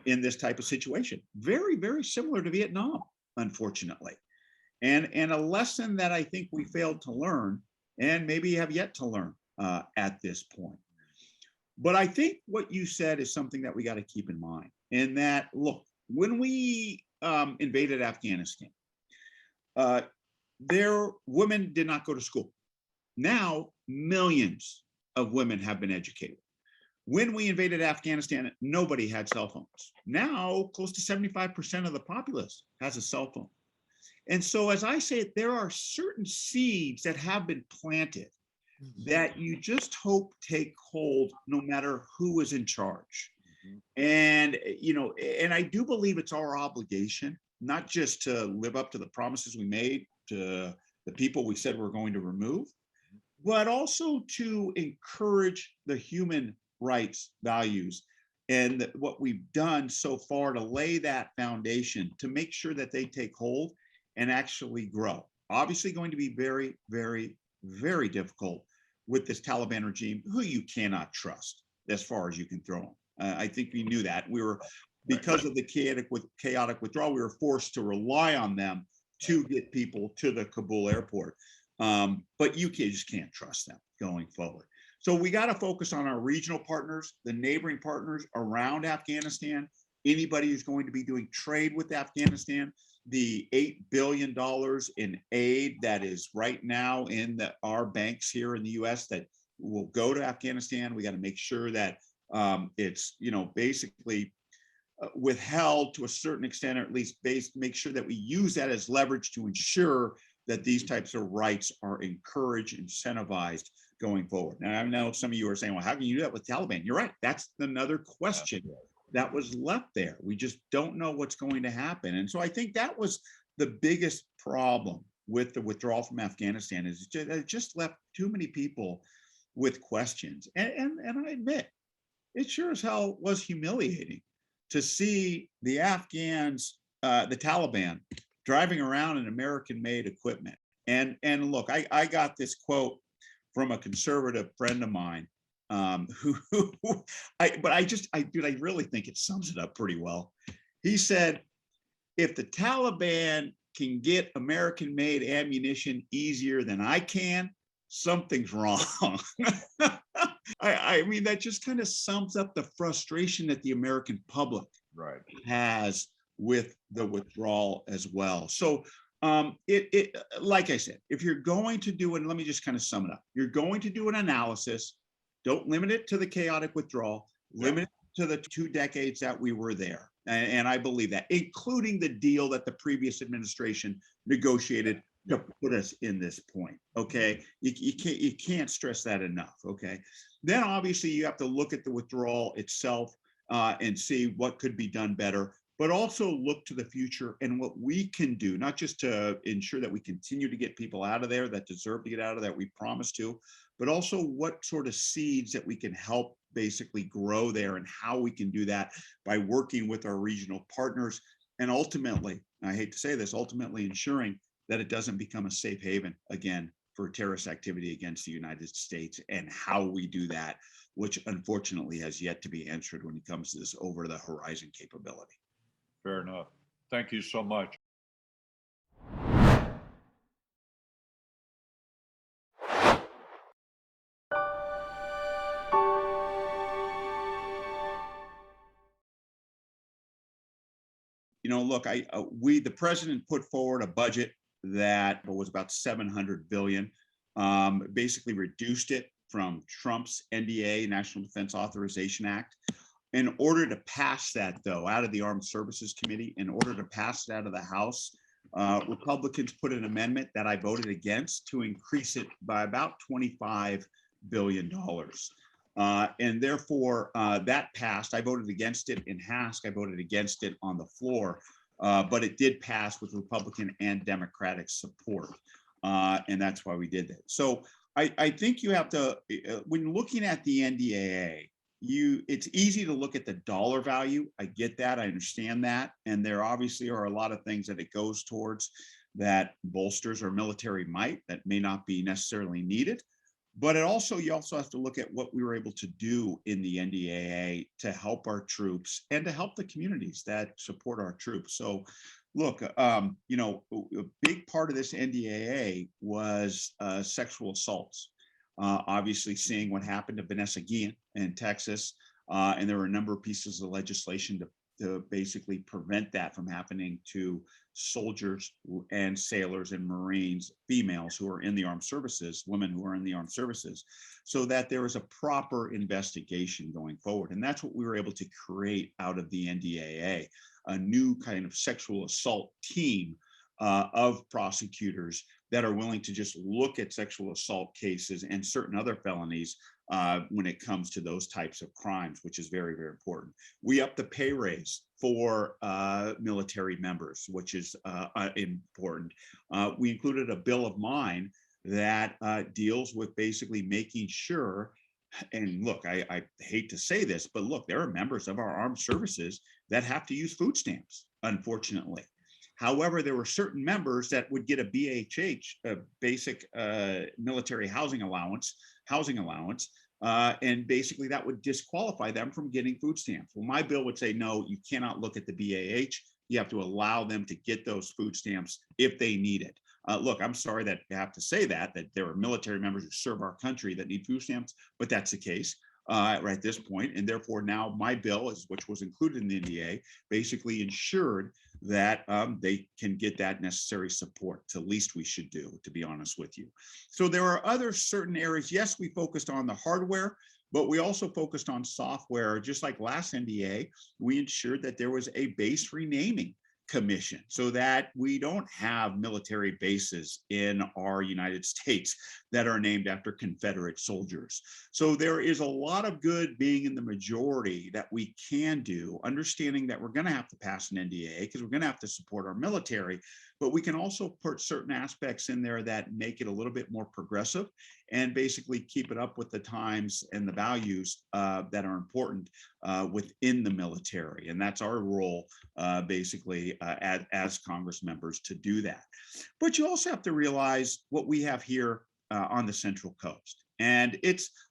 in this type of situation. Very, very similar to Vietnam, unfortunately. And a lesson that I think we failed to learn and maybe have yet to learn at this point. But I think what you said is something that we got to keep in mind. And that, look, when we invaded Afghanistan, their women did not go to school. Now, millions of women have been educated. When we invaded Afghanistan, nobody had cell phones. Now, close to 75% of the populace has a cell phone. And so, as I say, there are certain seeds that have been planted that you just hope take hold no matter who is in charge. And, you know, and I do believe it's our obligation, not just to live up to the promises we made to the people we said we're going to remove, but also to encourage the human rights values and what we've done so far to lay that foundation to make sure that they take hold and actually grow. Obviously going to be very, very, very difficult with this Taliban regime, who you cannot trust as far as you can throw them. I think we knew that. We were, because of the chaotic withdrawal, we were forced to rely on them to get people to the Kabul airport. But you just can't trust them going forward. So we got to focus on our regional partners, the neighboring partners around Afghanistan, anybody who's going to be doing trade with Afghanistan, the $8 billion in aid that is right now in our banks here in the US that will go to Afghanistan. We got to make sure that it's, you know, basically withheld to a certain extent, or at least make sure that we use that as leverage to ensure that these types of rights are encouraged, incentivized going forward. Now, I know some of you are saying, well, how can you do that with Taliban? You're right. That's another question that was left there. We just don't know what's going to happen. And so I think that was the biggest problem with the withdrawal from Afghanistan, is it just left too many people with questions. And I admit, it sure as hell was humiliating to see the Afghans, the Taliban, driving around in American-made equipment. And look, I got this quote from a conservative friend of mine, dude, I really think it sums it up pretty well. He said, if the Taliban can get American-made ammunition easier than I can, something's wrong. I mean, that just kind of sums up the frustration that the American public has with the withdrawal as well. So like I said, if you're going to do it, let me just kind of sum it up. You're going to do an analysis, don't limit it to the chaotic withdrawal, limit it to the 2 decades that we were there. And I believe that, including the deal that the previous administration negotiated to put us in this point. Okay, you can't stress that enough. Okay, then obviously you have to look at the withdrawal itself and see what could be done better, but also look to the future and what we can do, not just to ensure that we continue to get people out of there that deserve to get out of there, we promise to, but also what sort of seeds that we can help basically grow there and how we can do that by working with our regional partners. And ultimately, I hate to say this, ultimately ensuring that it doesn't become a safe haven again for terrorist activity against the United States, and how we do that, which unfortunately has yet to be answered when it comes to this over the horizon capability. Fair enough. Thank you so much. You know, look, the president put forward a budget that was about 700 billion, basically reduced it from Trump's NDA, National Defense Authorization Act. In order to pass that, though, out of the Armed Services Committee, in order to pass it out of the House, Republicans put an amendment that I voted against to increase it by about $25 billion. And therefore, that passed. I voted against it in Hask. I voted against it on the floor, but it did pass with Republican and Democratic support. And that's why we did that. So I think you have to, when looking at the NDAA, it's easy to look at the dollar value. I get that. I understand that. And there obviously are a lot of things that it goes towards that bolsters our military might that may not be necessarily needed. But you also have to look at what we were able to do in the NDAA to help our troops and to help the communities that support our troops. So look, a big part of this NDAA was sexual assaults. Obviously seeing what happened to Vanessa Guillen in Texas. And there were a number of pieces of legislation to basically prevent that from happening to soldiers and sailors and Marines, females who are in the armed services, women who are in the armed services, so that there is a proper investigation going forward. And that's what we were able to create out of the NDAA, a new kind of sexual assault team of prosecutors that are willing to just look at sexual assault cases and certain other felonies when it comes to those types of crimes, which is very, very important. We upped the pay raise for military members, which is important. We included a bill of mine that deals with basically making sure, and look, I hate to say this, but look, there are members of our armed services that have to use food stamps, unfortunately. However, there were certain members that would get a BHH, a basic military housing allowance, and basically that would disqualify them from getting food stamps. Well, my bill would say, no, you cannot look at the BAH. You have to allow them to get those food stamps if they need it. Look, I'm sorry that I have to say that there are military members who serve our country that need food stamps, but that's the case. Right at this point, and therefore now my bill, which was included in the NDA, basically ensured that they can get that necessary support. It's the least we should do, to be honest with you. So there are other certain areas. Yes, we focused on the hardware, but we also focused on software. Just like last NDA, we ensured that there was a base renaming commission so that we don't have military bases in our United States that are named after Confederate soldiers. So there is a lot of good being in the majority that we can do, understanding that we're going to have to pass an NDA because we're going to have to support our military, but we can also put certain aspects in there that make it a little bit more progressive and basically keep it up with the times and the values that are important within the military. And that's our role basically as Congress members to do that. But you also have to realize what we have here on the Central Coast. And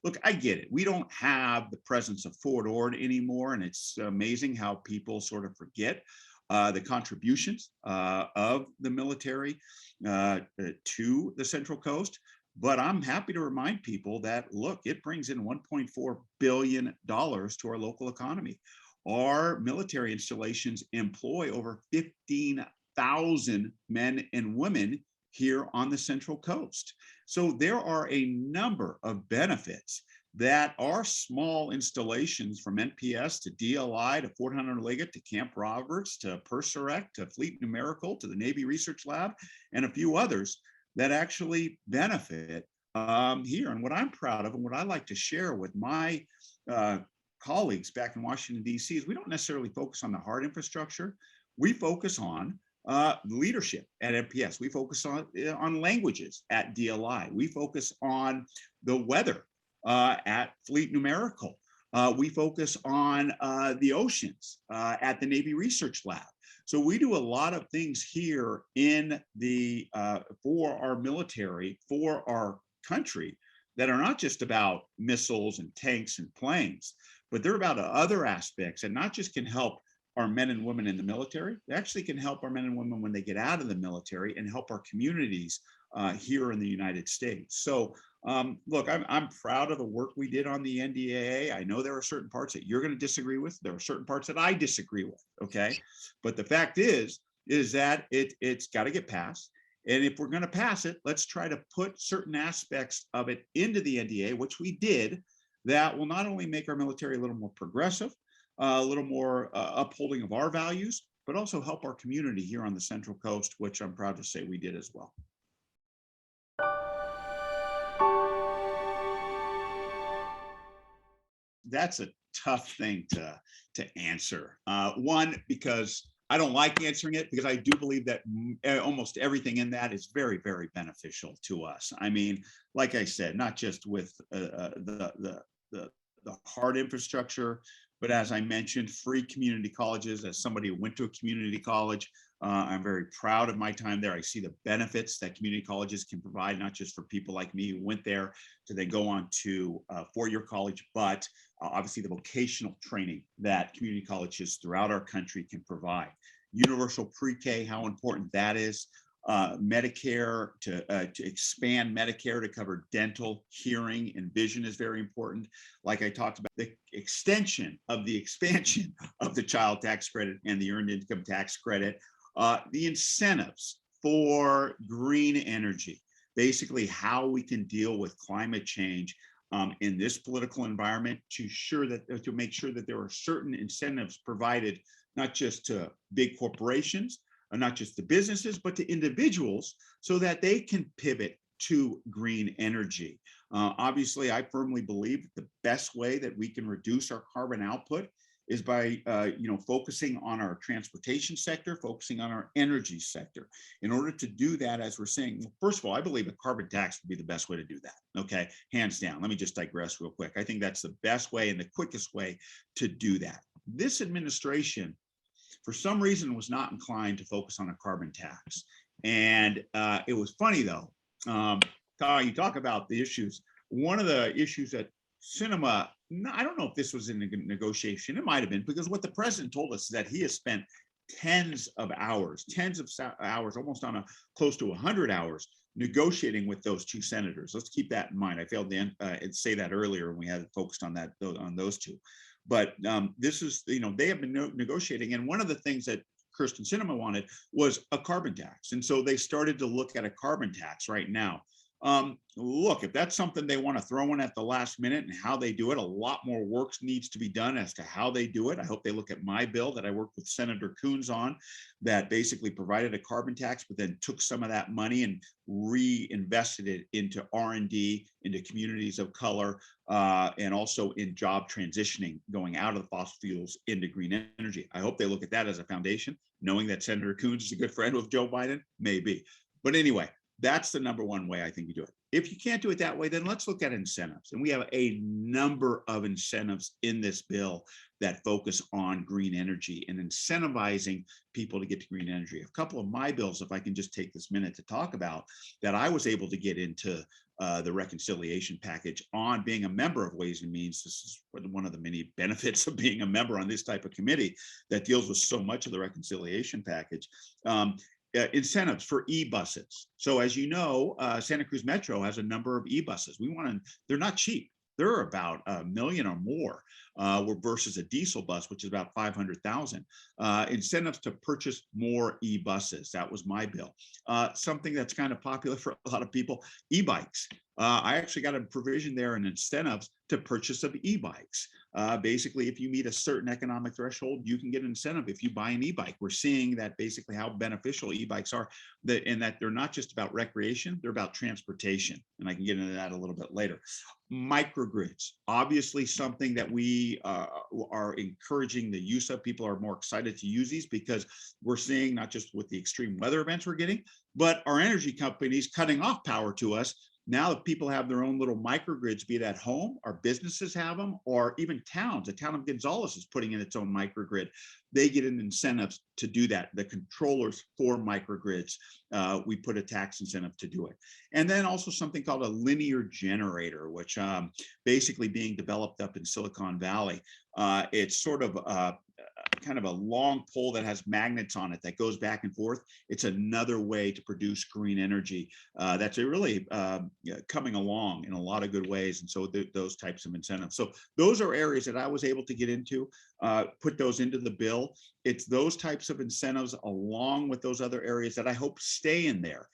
look, I get it. We don't have the presence of Fort Ord anymore. And it's amazing how people sort of forget the contributions of the military to the Central Coast. But I'm happy to remind people that, look, it brings in $1.4 billion to our local economy. Our military installations employ over 15,000 men and women here on the Central Coast. So there are a number of benefits that our small installations from NPS to DLI to Fort Hunter Liggett to Camp Roberts to Persurrect to Fleet Numerical to the Navy Research Lab and a few others that actually benefit here. And what I'm proud of and what I like to share with my colleagues back in Washington, D.C. is we don't necessarily focus on the hard infrastructure. We focus on leadership at NPS. We focus on languages at DLI. We focus on the weather at Fleet Numerical. We focus on the oceans at the Navy Research Lab. So we do a lot of things here in the for our military, for our country, that are not just about missiles and tanks and planes, but they're about other aspects, and not just can help our men and women in the military. They actually can help our men and women when they get out of the military and help our communities here in the United States. So look, I'm proud of the work we did on the NDAA. I know there are certain parts that you're going to disagree with. There are certain parts that I disagree with. Okay. But the fact is that it's got to get passed. And if we're going to pass it, let's try to put certain aspects of it into the NDA, which we did, that will not only make our military a little more progressive, a little more upholding of our values, but also help our community here on the Central Coast, which I'm proud to say we did as well. that's a tough thing to answer. One, because I don't like answering it, because I do believe that almost everything in that is very, very beneficial to us. I mean, like I said, not just with the hard infrastructure, but as I mentioned, free community colleges. As somebody who went to a community college, I'm very proud of my time there. I see the benefits that community colleges can provide, not just for people like me who went there to then go on to four-year college, but obviously the vocational training that community colleges throughout our country can provide. Universal pre-K, how important that is. Medicare, to expand Medicare to cover dental, hearing, and vision is very important. Like I talked about, the expansion of the child tax credit and the earned income tax credit, the incentives for green energy, basically how we can deal with climate change in this political environment, to make sure that there are certain incentives provided, not just to big corporations, not just to businesses, but to individuals, so that they can pivot to green energy. Obviously, I firmly believe that the best way that we can reduce our carbon output is by focusing on our transportation sector, focusing on our energy sector. In order to do that, as we're saying, well, first of all, I believe a carbon tax would be the best way to do that. Okay, hands down. Let me just digress real quick. I think that's the best way and the quickest way to do that. This administration, for some reason, was not inclined to focus on a carbon tax. And it was funny, though. You talk about the issues. One of the issues that Sinema, I don't know if this was in a negotiation. It might have been, because what the president told us is that he has spent tens of hours, almost on close to 100 hours, negotiating with those two senators. Let's keep that in mind. I failed to say that earlier when we had focused on those two. But this is, they have been negotiating. And one of the things that Kyrsten Sinema wanted was a carbon tax. And so they started to look at a carbon tax right now. Look, if that's something they want to throw in at the last minute and how they do it, a lot more work needs to be done as to how they do it. I hope they look at my bill that I worked with Senator Coons on, that basically provided a carbon tax, but then took some of that money and reinvested it into R&D, into communities of color, and also in job transitioning, going out of the fossil fuels into green energy. I hope they look at that as a foundation, knowing that Senator Coons is a good friend with Joe Biden, maybe. But anyway, that's the number one way I think you do it. If you can't do it that way, then let's look at incentives. And we have a number of incentives in this bill that focus on green energy and incentivizing people to get to green energy. A couple of my bills, if I can just take this minute to talk about, that I was able to get into the reconciliation package on being a member of Ways and Means. This is one of the many benefits of being a member on this type of committee that deals with so much of the reconciliation package. Incentives for e-buses. So as you know, Santa Cruz Metro has a number of e-buses. They're not cheap. They're about $1 million or more versus a diesel bus, which is about 500,000. Incentives to purchase more e-buses. That was my bill. Something that's kind of popular for a lot of people, e-bikes. I actually got a provision there in incentives to purchase of e-bikes. Basically, if you meet a certain economic threshold, you can get an incentive if you buy an e-bike. We're seeing that basically how beneficial e-bikes are, and that they're not just about recreation, they're about transportation. And I can get into that a little bit later. Microgrids, obviously something that we are encouraging the use of. People are more excited to use these because we're seeing, not just with the extreme weather events we're getting, but our energy companies cutting off power to us. Now that people have their own little microgrids, be it at home, our businesses have them, or even towns. The town of Gonzales is putting in its own microgrid. They get an incentives to do that. The controllers for microgrids, we put a tax incentive to do it. And then also something called a linear generator, which basically being developed up in Silicon Valley. It's sort of kind of a long pole that has magnets on it that goes back and forth. It's another way to produce green energy that's really coming along in a lot of good ways. And so those types of incentives. So those are areas that I was able to get into, put those into the bill. It's those types of incentives along with those other areas that I hope stay in there.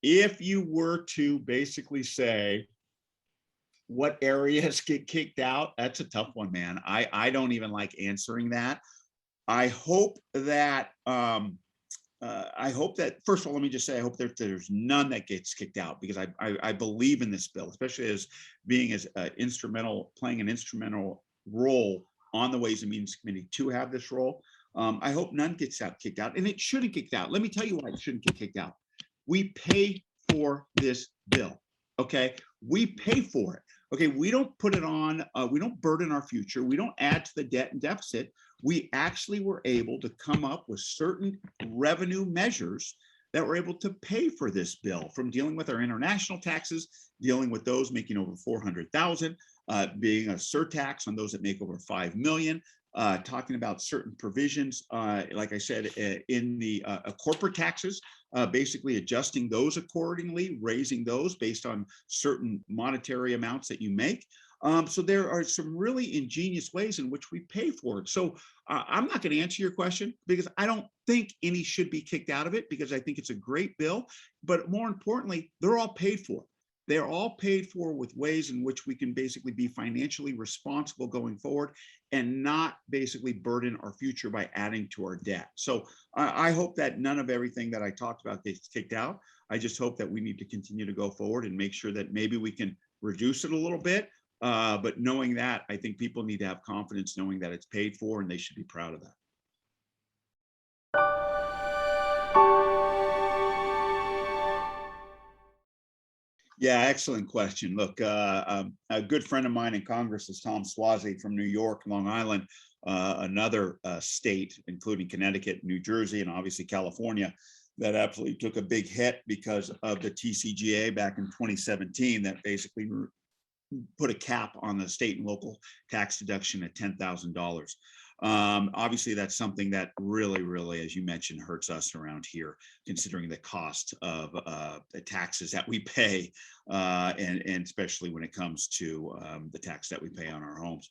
If you were to basically say, what areas get kicked out? That's a tough one, man. I don't even like answering that. I hope that first of all, let me just say, I hope that there's none that gets kicked out, because I believe in this bill, especially as being as playing an instrumental role on the Ways and Means Committee to have this role. I hope none gets kicked out, and it shouldn't get kicked out. Let me tell you why it shouldn't get kicked out. We pay for this bill. Okay, we pay for it. Okay, we don't put it on, we don't burden our future. We don't add to the debt and deficit. We actually were able to come up with certain revenue measures that were able to pay for this bill, from dealing with our international taxes, dealing with those making over 400,000, being a surtax on those that make over 5 million, talking about certain provisions, like I said, in the corporate taxes, basically adjusting those accordingly, raising those based on certain monetary amounts that you make. So there are some really ingenious ways in which we pay for it. So I'm not going to answer your question, because I don't think any should be kicked out of it, because I think it's a great bill. But more importantly, they're all paid for. They're all paid for with ways in which we can basically be financially responsible going forward and not basically burden our future by adding to our debt. So I hope that none of everything that I talked about gets kicked out. I just hope that we need to continue to go forward and make sure that maybe we can reduce it a little bit. But knowing that, I think people need to have confidence knowing that it's paid for, and they should be proud of that. Yeah, excellent question. Look, a good friend of mine in Congress is Tom Suozzi from New York, Long Island, another state, including Connecticut, New Jersey, and obviously California, that absolutely took a big hit because of the TCJA back in 2017 that basically put a cap on the state and local tax deduction at $10,000. Obviously, that's something that really, as you mentioned, hurts us around here, considering the cost of the taxes that we pay, and especially when it comes to the tax that we pay on our homes.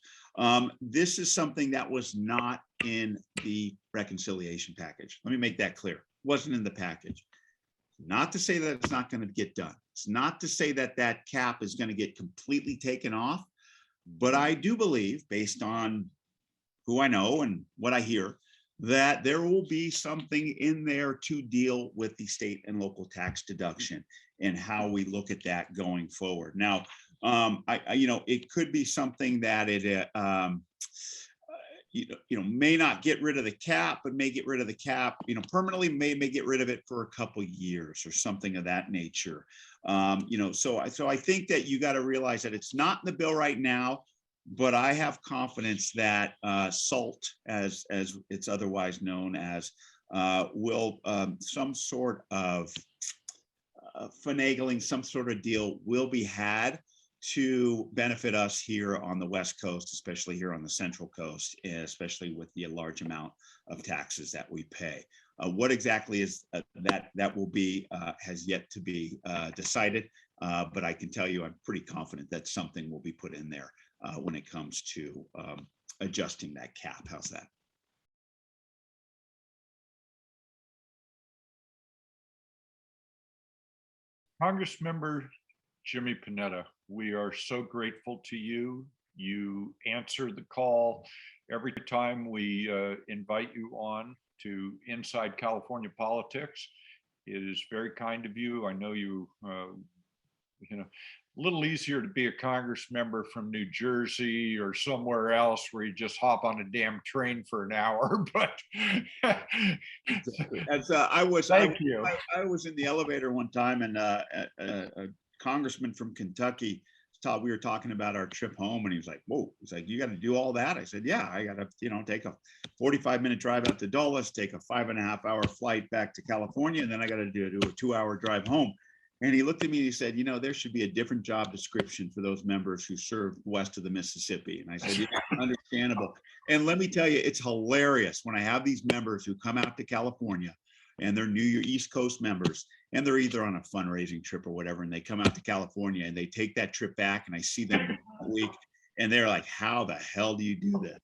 This is something that was not in the reconciliation package. Let me make that clear. It wasn't in the package. Not to say that it's not going to get done. It's not to say that that cap is going to get completely taken off, but I do believe, based on who I know and what I hear, that there will be something in there to deal with the state and local tax deduction and how we look at that going forward. Now, it could be something that it may not get rid of the cap, but may get rid of the cap, permanently, may get rid of it for a couple years or something of that nature. So I think that you got to realize that it's not in the bill right now, but I have confidence that SALT, as it's otherwise known as, will some sort of finagling, some sort of deal will be had to benefit us here on the West Coast, especially here on the Central Coast, especially with the large amount of taxes that we pay. What exactly is that will be has yet to be decided, but I can tell you I'm pretty confident that something will be put in there when it comes to adjusting that cap. How's that? Congressmember Jimmy Panetta, we are so grateful to you. You answer the call every time we invite you on to Inside California Politics. It is very kind of you. I know you, a little easier to be a Congress member from New Jersey or somewhere else where you just hop on a damn train for an hour, but as I was in the elevator one time, and a congressman from Kentucky thought we were talking about our trip home, and he was like, whoa, he's like, you got to do all that? I said, yeah, I got to take a 45-minute drive out to Dulles, take a 5.5-hour flight back to California, and then I got to do a 2-hour drive home. And he looked at me and he said, there should be a different job description for those members who serve west of the Mississippi. And I said, yeah, understandable. And let me tell you, it's hilarious when I have these members who come out to California, and they're New Year East Coast members, and they're either on a fundraising trip or whatever, and they come out to California and they take that trip back, and I see them a week, and they're like, how the hell do you do this?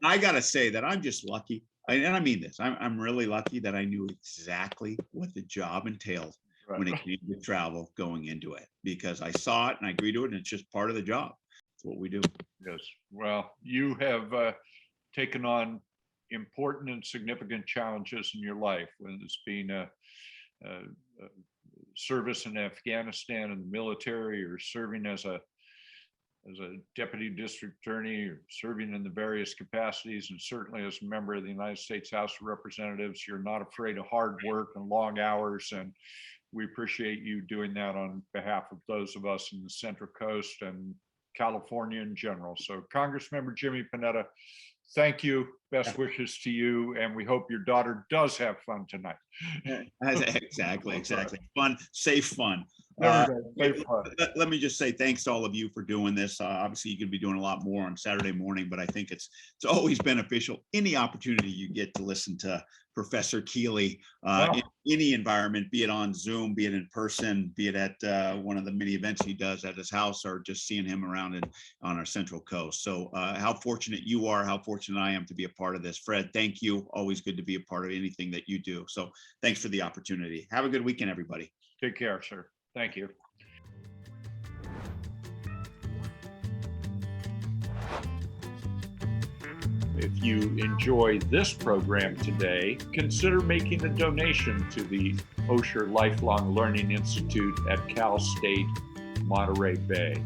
I got to say that I'm just lucky. And I mean this, I'm really lucky that I knew exactly what the job entailed when it came to travel going into it, because I saw it and I agreed to it, and it's just part of the job. It's what we do. Yes. Well, you have taken on important and significant challenges in your life, when it's been a service in Afghanistan in the military, or serving as a as a deputy district attorney, or serving in the various capacities, and certainly as a member of the United States House of Representatives, you're not afraid of hard work and long hours. And we appreciate you doing that on behalf of those of us in the Central Coast and California in general. So Congressmember Jimmy Panetta, thank you. Best wishes to you. And we hope your daughter does have fun tonight. Exactly. Fun, safe fun. Safe fun. Let me just say thanks to all of you for doing this. Obviously, you could be doing a lot more on Saturday morning, but I think it's always beneficial. Any opportunity you get to listen to Professor Keeley in any environment, be it on Zoom, be it in person, be it at one of the many events he does at his house, or just seeing him around on our Central Coast. So how fortunate you are, how fortunate I am to be a part of this. Fred, thank you. Always good to be a part of anything that you do. So thanks for the opportunity. Have a good weekend, everybody. Take care, sir. Thank you. If you enjoy this program today, consider making a donation to the Osher Lifelong Learning Institute at Cal State Monterey Bay.